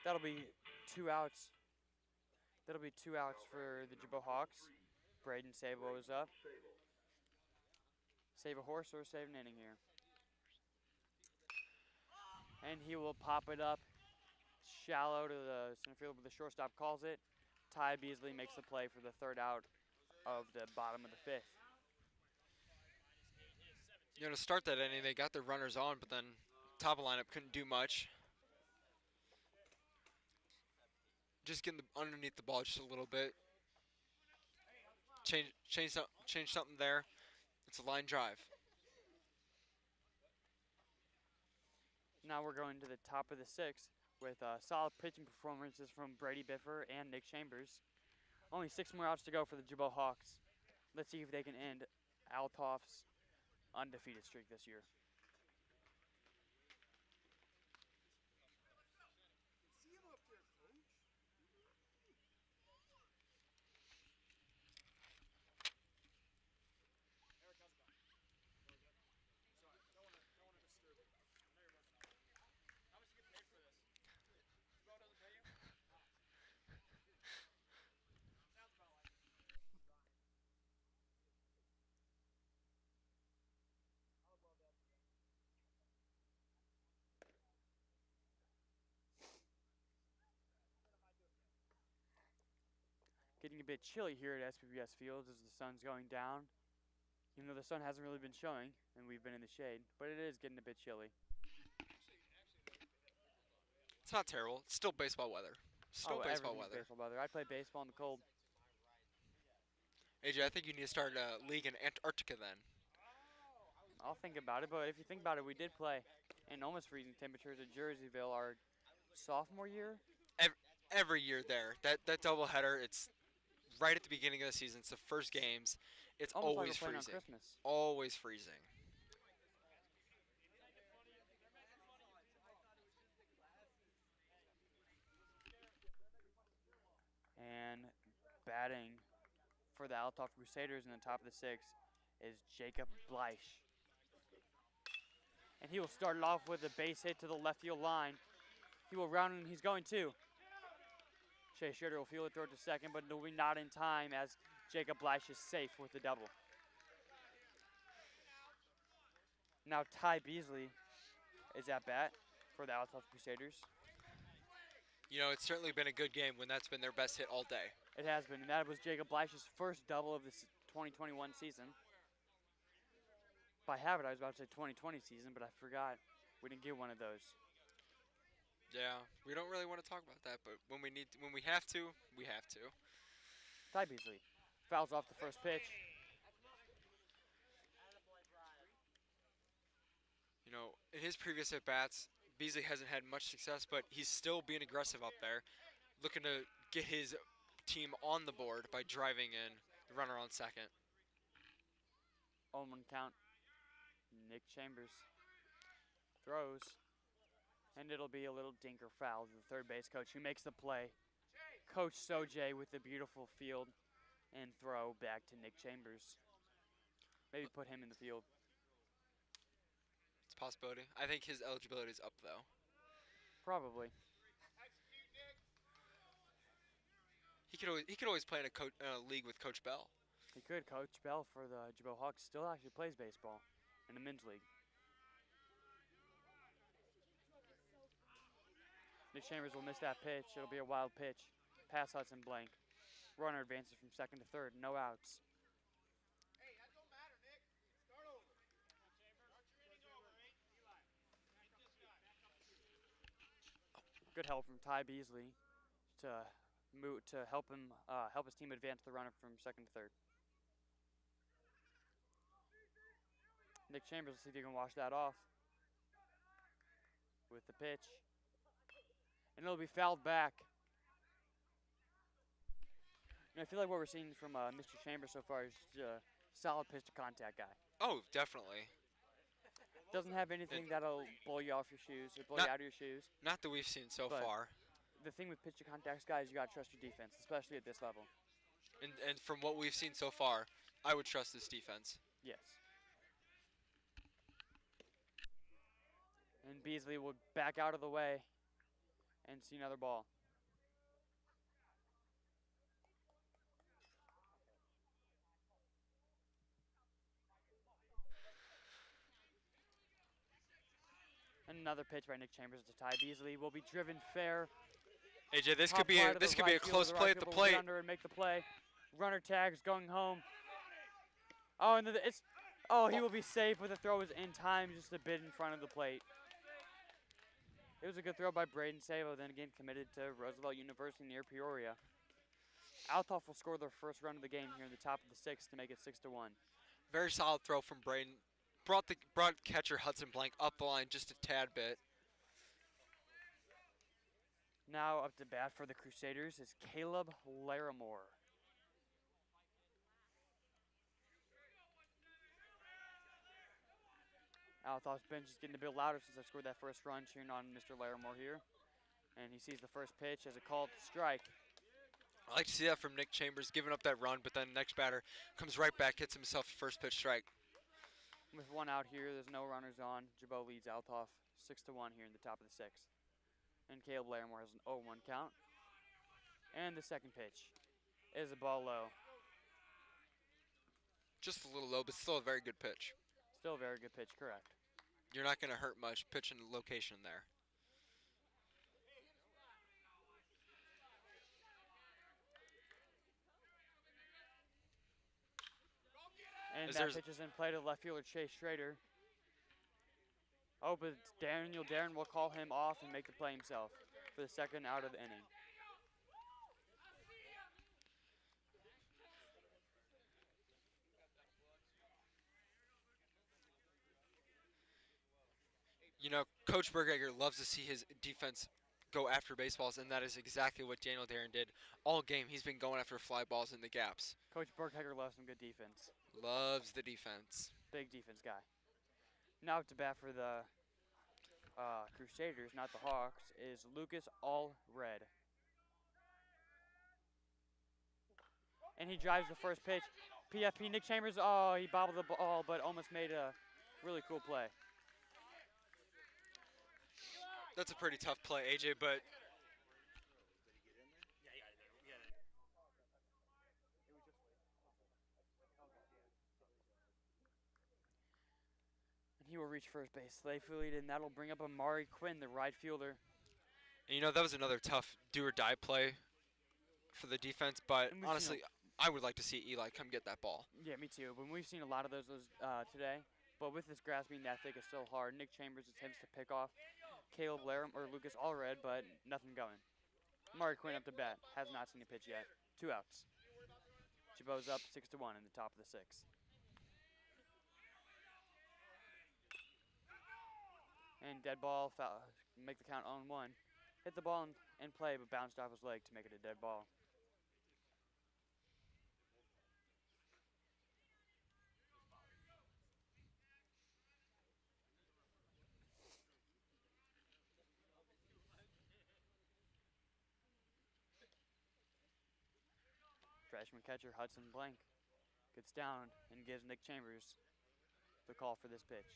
S1: That'll be 2 outs. That'll be 2 outs for the Gibault Hawks. Braden Sabo is up. Save a horse or save an inning here. And he will pop it up shallow to the center field, but the shortstop calls it. Ty Beasley makes the play for the third out of the bottom of the fifth.
S2: You know, to start that inning, they got their runners on, but then top of lineup couldn't do much. Just getting underneath the ball just a little bit. Change something there. It's a line drive.
S1: Now we're going to the top of the sixth with solid pitching performances from Brady Biffer and Nick Chambers. Only 6 more outs to go for the Gibault Hawks. Let's see if they can end Althoff's undefeated streak this year.
S5: See him up there, coach. Eric, how's it going? Sorry, don't want to disturb it. I know you're working on it. How much you get paid for this? Gibault doesn't pay you? Sounds about like it. I would love that for them.
S1: Getting a bit chilly here at SPBS Fields as the sun's going down. Even though the sun hasn't really been showing and we've been in the shade, but it is getting a bit chilly.
S2: It's not terrible. It's still baseball weather. Still baseball
S1: everything's
S2: weather.
S1: baseball weather. I play baseball in the cold.
S2: AJ, I think you need to start a league in Antarctica then.
S1: I'll think about it, but if you think about it, we did play in almost freezing temperatures at Jerseyville our sophomore year.
S2: Every year there. That doubleheader, it's right at the beginning of the season. It's the first games. It's
S1: Almost
S2: always
S1: like we're playing on
S2: freezing.
S1: Christmas.
S2: Always freezing.
S1: And batting for the Althoff Crusaders in the top of the sixth is Jacob Bleich. And he will start it off with a base hit to the left field line. He will round and he's going to. Shea Schroeder will field it, throw it to second, but it'll be not in time as Jacob Bleich is safe with the double. Now Ty Beasley is at bat for the Althoff Crusaders.
S2: You know, it's certainly been a good game when that's been their best hit all day.
S1: It has been, and that was Jacob Bleich's first double of the 2021 season. By habit, I was about to say 2020 season, but I forgot we didn't get one of those.
S2: Yeah, we don't really want to talk about that, but when we have to, we have to.
S1: Ty Beasley fouls off the first pitch.
S2: You know, in his previous at-bats, Beasley hasn't had much success, but he's still being aggressive up there, looking to get his team on the board by driving in the runner on second.
S1: 0-1 count. Nick Chambers throws, and it'll be a little dinker foul to the third base coach who makes the play. Coach Sojay with the beautiful field and throw back to Nick Chambers. Maybe put him in the field.
S2: It's a possibility. I think his eligibility is up, though.
S1: Probably.
S2: He could always play in a league with Coach Bell.
S1: He could. Coach Bell for the Gibault Hawks still actually plays baseball in the men's league. Nick Chambers will miss that pitch. It'll be a wild pitch. Pass Hudson blank. Runner advances from second to third. No outs.
S5: Hey, that don't matter, Nick. Start over. Start your inning over, eh? Eli. Back up this guy.
S1: Good help from Ty Beasley to help his team advance the runner from second to third. Nick Chambers will see if he can wash that off with the pitch. And it'll be fouled back. I feel like what we're seeing from Mr. Chambers so far is a solid pitch to contact guy.
S2: Oh, definitely.
S1: Doesn't have anything that'll blow you off your shoes or blow you out of your shoes.
S2: Not that we've seen so
S1: But
S2: far.
S1: The thing with pitch to contact guys, you gotta trust your defense, especially at this level.
S2: And from what we've seen so far, I would trust this defense.
S1: Yes. And Beasley will back out of the way. and see another ball. And another pitch by Nick Chambers to Ty Beasley will be driven fair.
S2: AJ, this
S1: Top
S2: could be
S1: fly
S2: a,
S1: to
S2: this
S1: the
S2: could be a
S1: right fielder.
S2: close
S1: The
S2: play
S1: right
S2: at the
S1: fielder will get
S2: plate.
S1: under and make the play. Runner tags going home. Oh, and it's he will be safe with the throw is in time, just a bit in front of the plate. It was a good throw by Braden Savo, then again committed to Roosevelt University near Peoria. Althoff will score their first run of the game here in the top of the sixth to make it 6-1.
S2: Very solid throw from Braden. Brought catcher Hudson Blank up the line just a tad bit.
S1: Now up to bat for the Crusaders is Caleb Larimore. Althoff's bench is getting a bit louder since I scored that first run, cheering on Mr. Larimore here. And he sees the first pitch as a called strike.
S2: I like to see that from Nick Chambers, giving up that run, but then next batter comes right back, hits himself a first pitch strike.
S1: With one out here, there's no runners on. Gibault leads Althoff 6-1 here in the top of the sixth. And Caleb Larimore has an 0-1 count. And the second pitch is a ball low.
S2: Just a little low, but still a very good pitch.
S1: Still a very good pitch, correct.
S2: You're not going to hurt much pitching location there.
S1: And
S2: As
S1: that
S2: there's-
S1: pitch is in play to left fielder Chase Schrader. Oh, but Daniel Darren will call him off and make the play himself for the second out of the inning.
S2: You know, Coach Bergegger loves to see his defense go after baseballs, and that is exactly what Daniel Darren did all game. He's been going after fly balls in the gaps.
S1: Coach Burkheger loves some good defense.
S2: Loves the defense.
S1: Big defense guy. Now up to bat for the Crusaders, not the Hawks, is Lucas Allred. And he drives the first pitch. PFP Nick Chambers, he bobbled the ball, but almost made a really cool play.
S2: That's a pretty tough play, AJ, but
S1: And he will reach first base safely, and that'll bring up Amari Quinn, the right fielder.
S2: and you know that was another tough do or die play for the defense, but
S1: And we've seen
S2: honestly, I would like to see Eli come get that ball.
S1: Yeah, me too. But we've seen a lot of those today. But with this grass being that thick, it's still hard. Nick Chambers attempts to pick off Caleb Larim or Lucas Allred, but nothing going. Amari Quinn up to bat. Has not seen a pitch yet. 2 outs. Gibault's up 6-1 in the top of the sixth. And dead ball, make the count on 1. Hit the ball in play, but bounced off his leg to make it a dead ball. Freshman catcher Hudson Blank gets down and gives Nick Chambers the call for this pitch.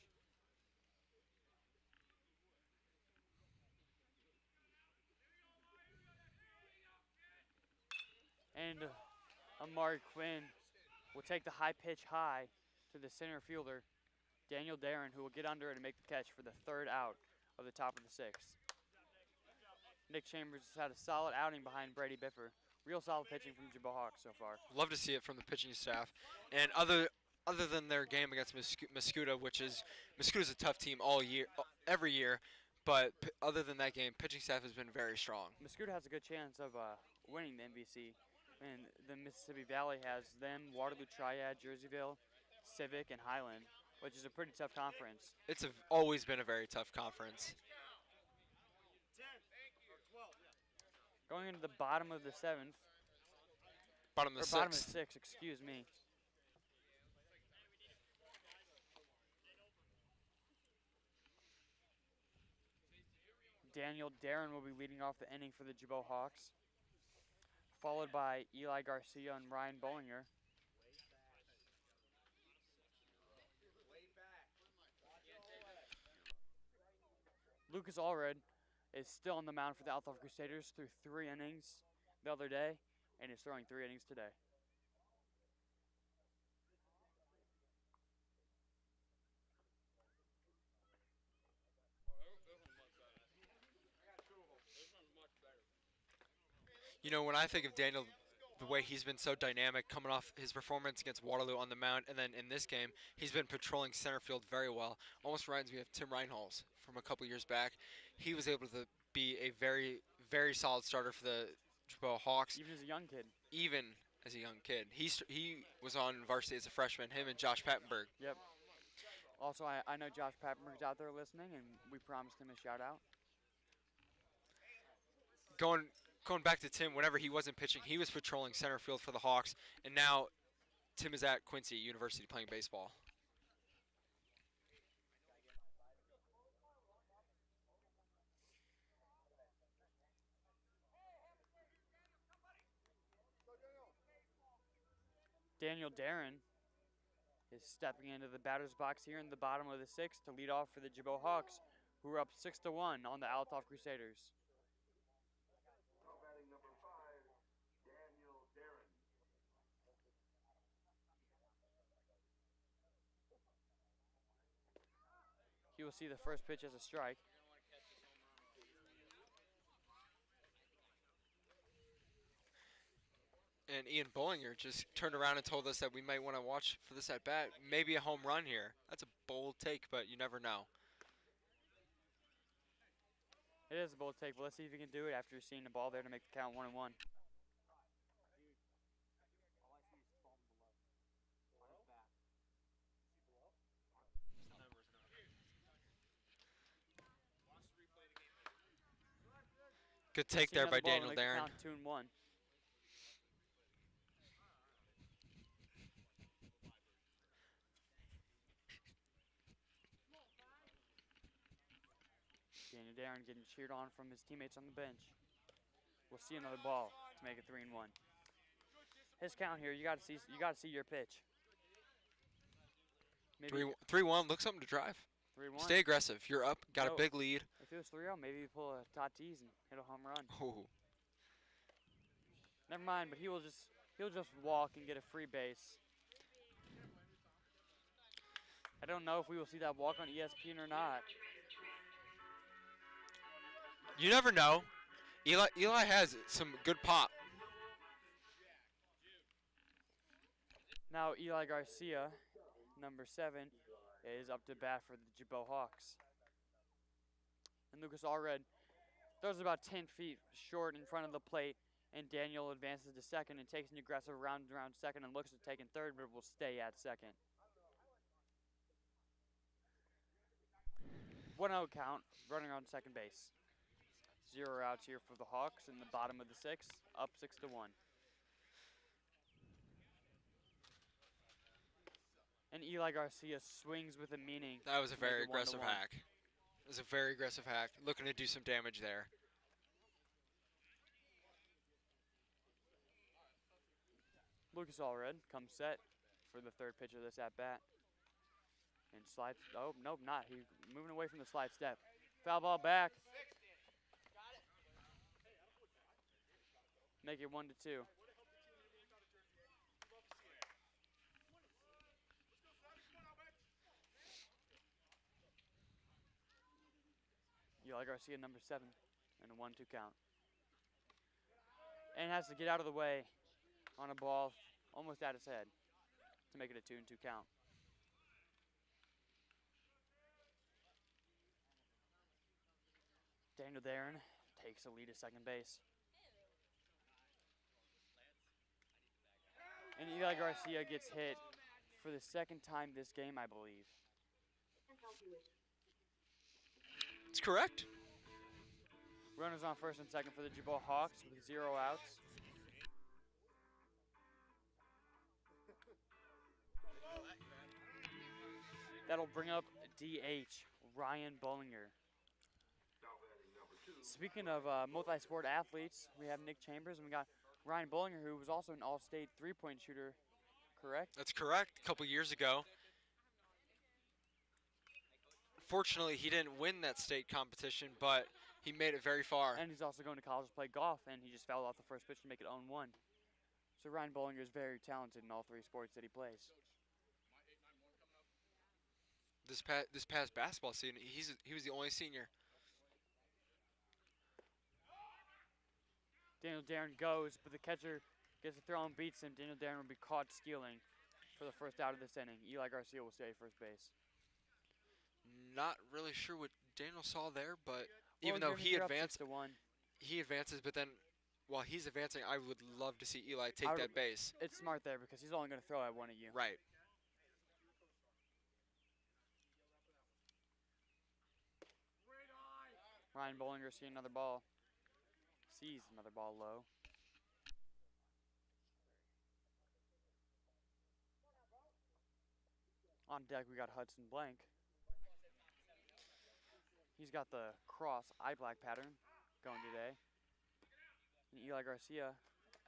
S1: And Amari Quinn will take the high pitch high to the center fielder, Daniel Darren, who will get under it and make the catch for the third out of the top of the sixth. Nick Chambers has had a solid outing behind Brady Biffer. Real solid pitching from Gibault Hawks so far.
S2: Love to see it from the pitching staff. And other than their game against Mascuda, Mascuta's a tough team all year, every year, but other than that game, pitching staff has been very strong.
S1: Mascuda has a good chance of winning the MVC. And the Mississippi Valley has them, Waterloo Triad, Jerseyville, Civic, and Highland, which is a pretty tough conference.
S2: It's always been a very tough conference.
S1: Going into the bottom of the seventh,
S2: Bottom of the
S1: bottom of
S2: sixth.
S1: the sixth, excuse me. Daniel Darren will be leading off the inning for the Gibault Hawks, followed by Eli Garcia and Ryan Bollinger. Lucas Allred is still on the mound for the Althoff Crusaders through 3 innings the other day, and is throwing 3 innings today.
S2: You know, when I think of Daniel, the way he's been so dynamic coming off his performance against Waterloo on the mound, and then in this game, he's been patrolling center field very well. Almost reminds me of Tim Reinholz from a couple years back. He was able to be a very, very solid starter for the Gibault Hawks,
S1: Even as a young kid.
S2: even as a young kid. He was on varsity as a freshman, him and Josh Pattenberg.
S1: Yep. Also, I know Josh Pappenberg's out there listening, and we promised him a shout out.
S2: Going back to Tim, whenever he wasn't pitching, he was patrolling center field for the Hawks, and now Tim is at Quincy University playing baseball.
S1: Daniel Darren is stepping into the batter's box here in the bottom of the 6th to lead off for the Gibault Hawks, who are up 6-1 on the Althoff Crusaders.
S7: Now batting number 5, Daniel Darren.
S1: He will see the first pitch as a strike.
S2: And Ian Bollinger just turned around and told us that we might want to watch for this at bat. Maybe a home run here. That's a bold take, but you never know.
S1: It is a bold take, but let's see if he can do it after seeing the ball there to make the count 1-1.
S2: Good take
S1: See
S2: there
S1: another
S2: by
S1: ball to
S2: Daniel
S1: make the
S2: Darren.
S1: count 2-1. Daniel Darren getting cheered on from his teammates on the bench. We'll see another ball to make it 3-1. His count here, you got to see your pitch. Maybe
S2: 3-1. Look something to drive.
S1: 3-1.
S2: Stay aggressive. You're up. Got
S1: Oh.
S2: a big lead.
S1: If it was 3-0, maybe you pull a Tatis and hit a home run.
S2: Oh.
S1: Never mind, but he'll just walk and get a free base. I don't know if we will see that walk on ESPN or not.
S2: You never know. Eli has some good pop.
S1: Now Eli Garcia, number 7, is up to bat for the Gibault Hawks. And Lucas Allred throws about 10 feet short in front of the plate, and Daniel advances to second and takes an aggressive round around second and looks at taking third, but will stay at second. 1-0 count, running on second base. 0 outs here for the Hawks in the bottom of the 6th, up 6-1. And Eli Garcia swings with a meaning.
S2: That was a
S1: to make
S2: very
S1: it 1-1.
S2: aggressive hack. It was a very aggressive hack. Looking to do some damage there.
S1: Lucas Allred comes set for the third pitch of this at bat. And slides. Oh, nope, not. He's moving away from the slide step. Foul ball back. Make it 1-2. Eli Garcia, number 7, and a 1-2 count. And has to get out of the way on a ball almost at his head to make it a 2-2 count. Daniel Darren takes a lead at second base. And Eli Garcia gets hit for the second time this game, I believe.
S2: It's correct.
S1: Runners on first and second for the Gibault Hawks with 0 outs. That'll bring up DH Ryan Bollinger. Speaking of multi-sport athletes, we have Nick Chambers and we got Ryan Bollinger, who was also an all-state three-point shooter, correct?
S2: That's correct. A couple years ago. Fortunately, he didn't win that state competition, but He made it very far.
S1: And he's also going to college to play golf, and he just fouled off the first pitch to make it 0-1. So Ryan Bollinger is very talented in all three sports that he plays.
S2: This past basketball season, he was the only senior.
S1: Daniel Darren goes, but the catcher gets a throw and beats him. Daniel Darren will be caught stealing for the first out of this inning. Eli Garcia will stay at first base.
S2: Not really sure what Daniel saw there, but
S1: Well,
S2: even though
S1: I mean,
S2: he
S1: you're up
S2: advanced,
S1: 6-1.
S2: he advances. But then, while he's advancing, I would love to see Eli take
S1: I would-
S2: that base.
S1: It's smart there because he's only going to throw at one at you.
S2: Right.
S1: Ryan Bollinger sees another ball. Sees another ball low. On deck, we got Hudson Blank. He's got the cross eye black pattern going today. And Eli Garcia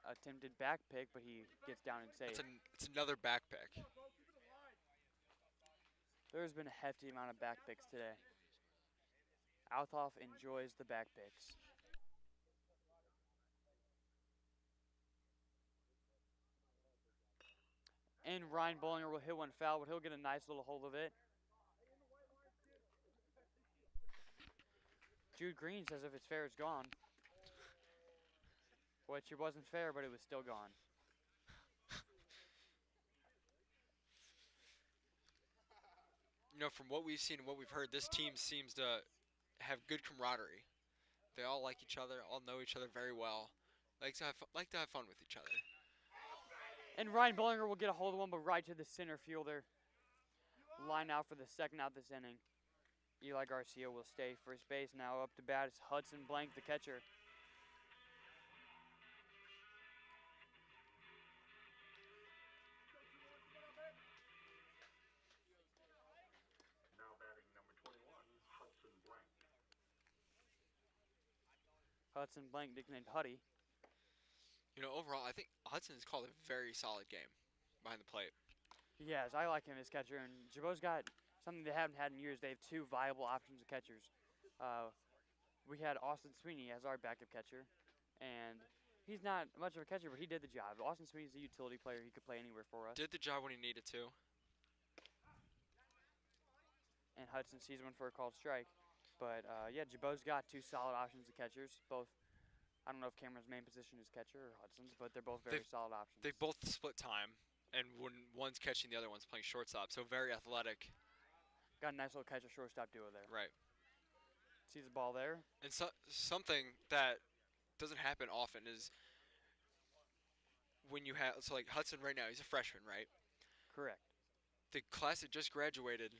S1: attempted back pick, but he gets down and safe.
S2: It's another back pick.
S1: There's been a hefty amount of back picks today. Althoff enjoys the back picks. And Ryan Bollinger will hit one foul, but he'll get a nice little hold of it. Jude Green says if it's fair, it's gone. Which it wasn't fair, but it was still gone.
S2: You know, from what we've seen and what we've heard, this team seems to have good camaraderie. They all like each other, all know each other very well. Like to have fun with each other.
S1: And Ryan Bollinger will get a hold of one, but right to the center fielder. Line out for the second out this inning. Eli Garcia will stay first base. Now up to bat is Hudson Blank, the catcher.
S7: Now batting number 21, Hudson Blank.
S1: Hudson Blank, nicknamed Huddy.
S2: You know, overall, I think Hudson has called a very solid game behind the plate.
S1: Yes, I like him as catcher, and Gibault's got something they haven't had in years. They have two viable options of catchers. We had Austin Sweeney as our backup catcher, and he's not much of a catcher, but he did the job. Austin Sweeney's a utility player. He could play anywhere for us.
S2: Did the job when he needed to.
S1: And Hudson sees one for a called strike. But, yeah, Gibault's got two solid options of catchers. Both, I don't know if Cameron's main position is catcher or Hudson's, but they're both very solid options.
S2: They've both split time, and when one's catching, the other one's playing shortstop, so very athletic.
S1: Got a nice little catcher-shortstop duo there.
S2: Right.
S1: Sees the ball there.
S2: And something that doesn't happen often is when you have, so like Hudson right now, he's a freshman, right?
S1: Correct.
S2: The class that just graduated,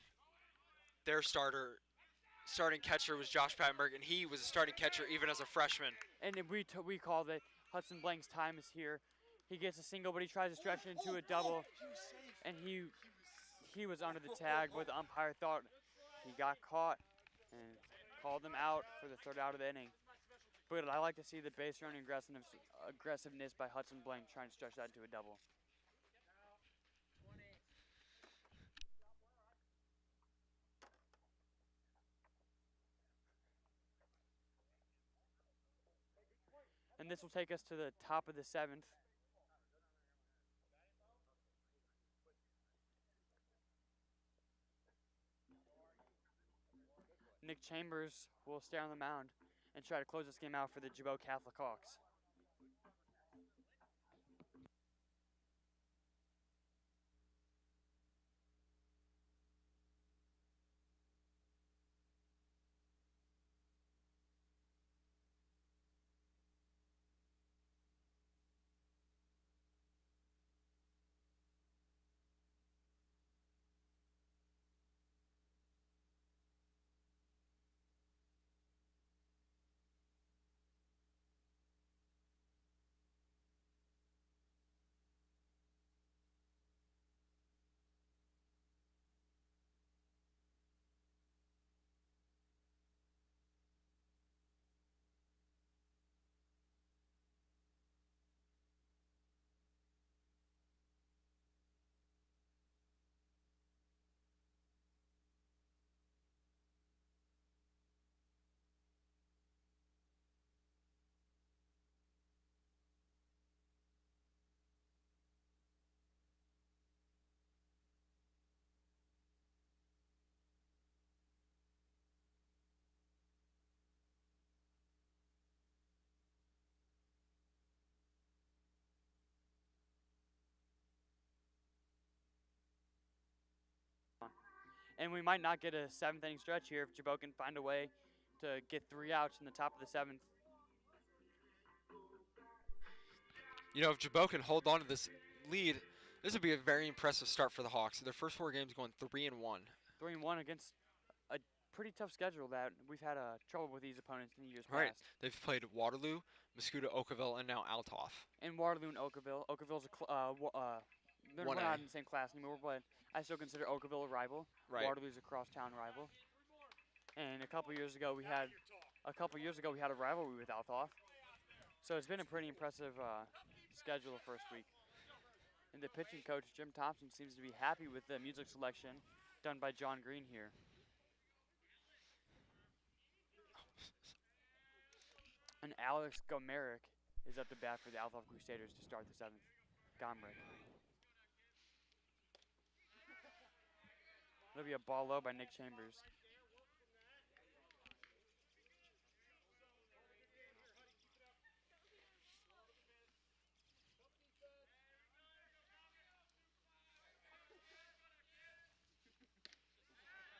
S2: their starting catcher was Josh Pattenberg, and he was a starting catcher even as a freshman.
S1: And we called it Hudson Blank's time is here. He gets a single, but he tries to stretch it into a double. And he was under the tag, but the umpire thought he got caught and called him out for the third out of the inning. But I like to see the base running aggressiveness by Hudson Blank trying to stretch that into a double. And this will take us to the top of the seventh. Nick Chambers will stay on the mound and try to close this game out for the Gibault Catholic Hawks. And we might not get a 7th-inning stretch here if Gibault can find a way to get 3 outs in the top of the 7th.
S2: You know, if Gibault can hold on to this lead, this would be a very impressive start for the Hawks. Their first 4 games going 3-1.
S1: 3-1 against a pretty tough schedule that we've had trouble with these opponents in the years
S2: Right.
S1: past.
S2: They've played Waterloo, Muscuda, Oakville, and now Althoff.
S1: And Waterloo and Oakville. Oakville's they're
S2: 1A.
S1: not in the same class anymore, but I still consider Oakville a rival.
S2: Right.
S1: Waterloo's a crosstown rival. And a couple years ago we had a rivalry with Althoff. So it's been a pretty impressive schedule the first week. And the pitching coach, Jim Thompson, seems to be happy with the music selection done by John Green here. And Alex Gomerick is up to bat for the Althoff Crusaders to start the 7th. Gomerick. It'll be a ball low by Nick Chambers.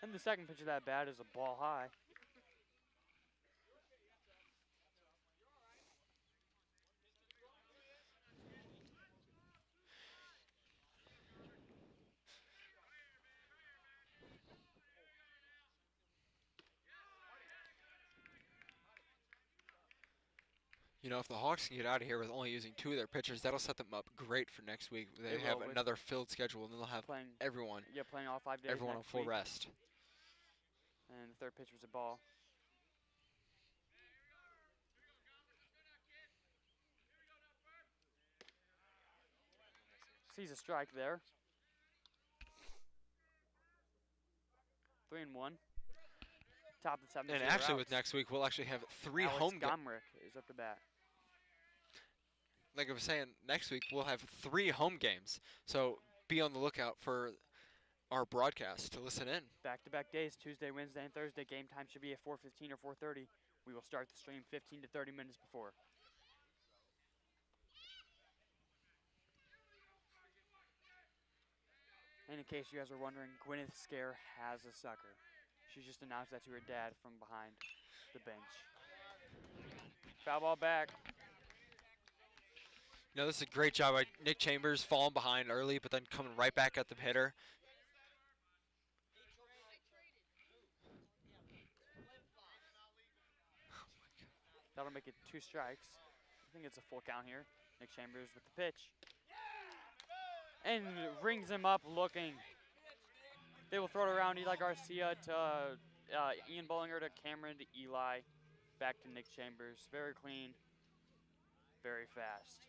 S1: And the second pitch of that bat is a ball high.
S2: You know, if the Hawks can get out of here with only using 2 of their pitchers, that'll set them up great for next week. They
S1: It
S2: have
S1: will, with
S2: another filled schedule, and they'll have
S1: Playing,
S2: everyone
S1: playing all 5 days
S2: everyone on
S1: next
S2: full
S1: week.
S2: rest.
S1: And the third pitch was a ball. Sees a strike there. 3-1. Top of the 7th.
S2: And
S1: 0
S2: actually, with
S1: outs.
S2: next week, we'll actually have 3
S1: Alex
S2: home games.
S1: Gomerick is up to bat.
S2: Like I was saying, next week we'll have 3 home games. So be on the lookout for our broadcast to listen in.
S1: Back-to-back days, Tuesday, Wednesday, and Thursday. Game time should be at 4:15 or 4:30. We will start the stream 15 to 30 minutes before. And in case you guys are wondering, Gwyneth Scare has a sucker. She just announced that to her dad from behind the bench. Foul ball back.
S2: You know, this is a great job by Nick Chambers, falling behind early, but then coming right back at the hitter.
S1: That'll make it 2 strikes. I think it's a full count here. Nick Chambers with the pitch. And rings him up looking. They will throw it around Eli Garcia to Ian Bollinger to Cameron to Eli. Back to Nick Chambers. Very clean. Very fast.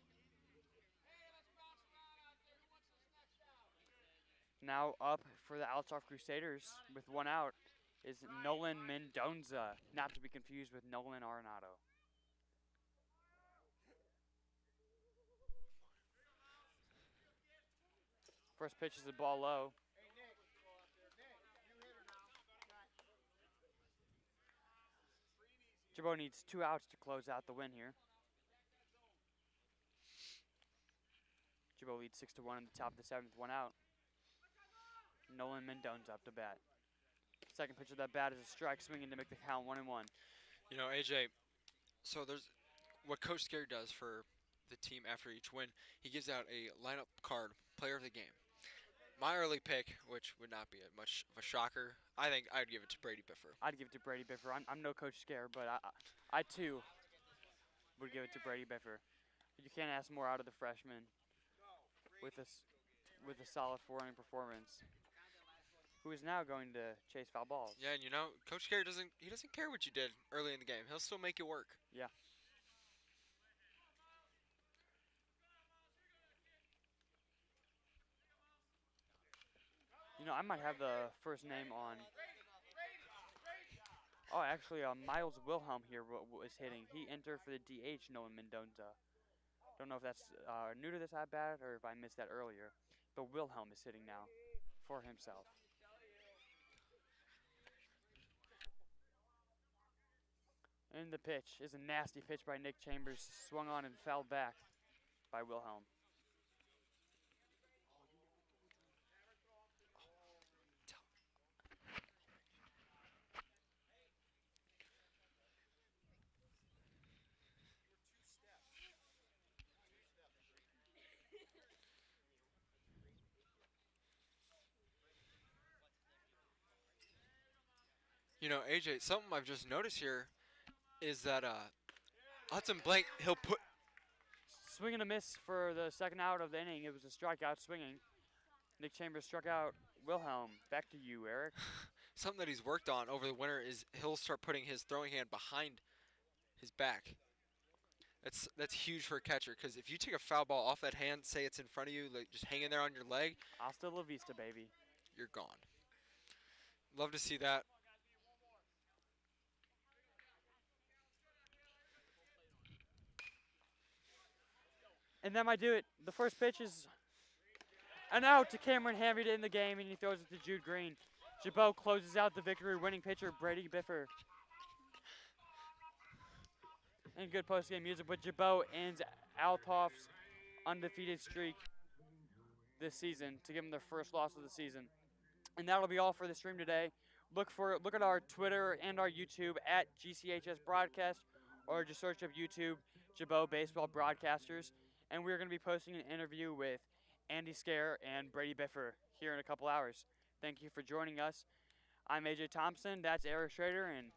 S1: Now up for the Althoff Crusaders with 1 out is Nolan Mendoza. Not to be confused with Nolan Arenado. First pitch is a ball low. Gibault needs 2 outs to close out the win here. Gibault leads 6-1 in the top of the 7th, 1 out. Nolan Mendoza up to bat. Second pitch of that bat is a strike, swinging to make the count 1-1.
S2: You know, AJ, so there's what Coach Scary does for the team after each win. He gives out a lineup card, player of the game. My early pick, which would not be much of a shocker, I think I'd give it to Brady Biffer.
S1: I'd give it to Brady Biffer. I'm no Coach Scare, but I too would give it to Brady Biffer. You can't ask more out of the freshman with a solid 4-inning performance, who is now going to chase foul balls.
S2: Yeah, and you know, Coach Scary doesn't care what you did early in the game. He'll still make it work.
S1: Yeah. You know, I might have the first name on. Oh, actually, Miles Wilhelm here was hitting. He entered for the DH, Nolan Mendoza. Don't know if that's new to this at-bat or if I missed that earlier. But Wilhelm is hitting now for himself. And the pitch is a nasty pitch by Nick Chambers. Swung on and fouled back by Wilhelm.
S2: You know, AJ, something I've just noticed here is that Hudson Blank, he'll put
S1: Swing and a miss for the second out of the inning. It was a strikeout swinging. Nick Chambers struck out Wilhelm. Back to you, Eric.
S2: something that he's worked on over the winter is he'll start putting his throwing hand behind his back. That's huge for a catcher because if you take a foul ball off that hand, say it's in front of you, like just hanging there on your leg,
S1: Hasta la vista, baby.
S2: you're gone. Love to see that.
S1: And that might do it. The first pitch is an out to Cameron Hamby to end the game, and he throws it to Jude Green. Gibault closes out the victory-winning pitcher, Brady Biffer. And good post-game music, but Gibault ends Althoff's undefeated streak this season to give him their first loss of the season. And that'll be all for the stream today. Look at our Twitter and our YouTube at GCHS Broadcast, or just search up YouTube Gibault Baseball Broadcasters. And we're going to be posting an interview with Andy Scare and Brady Biffer here in a couple hours. Thank you for joining us. I'm AJ Thompson. That's Eric Schrader, and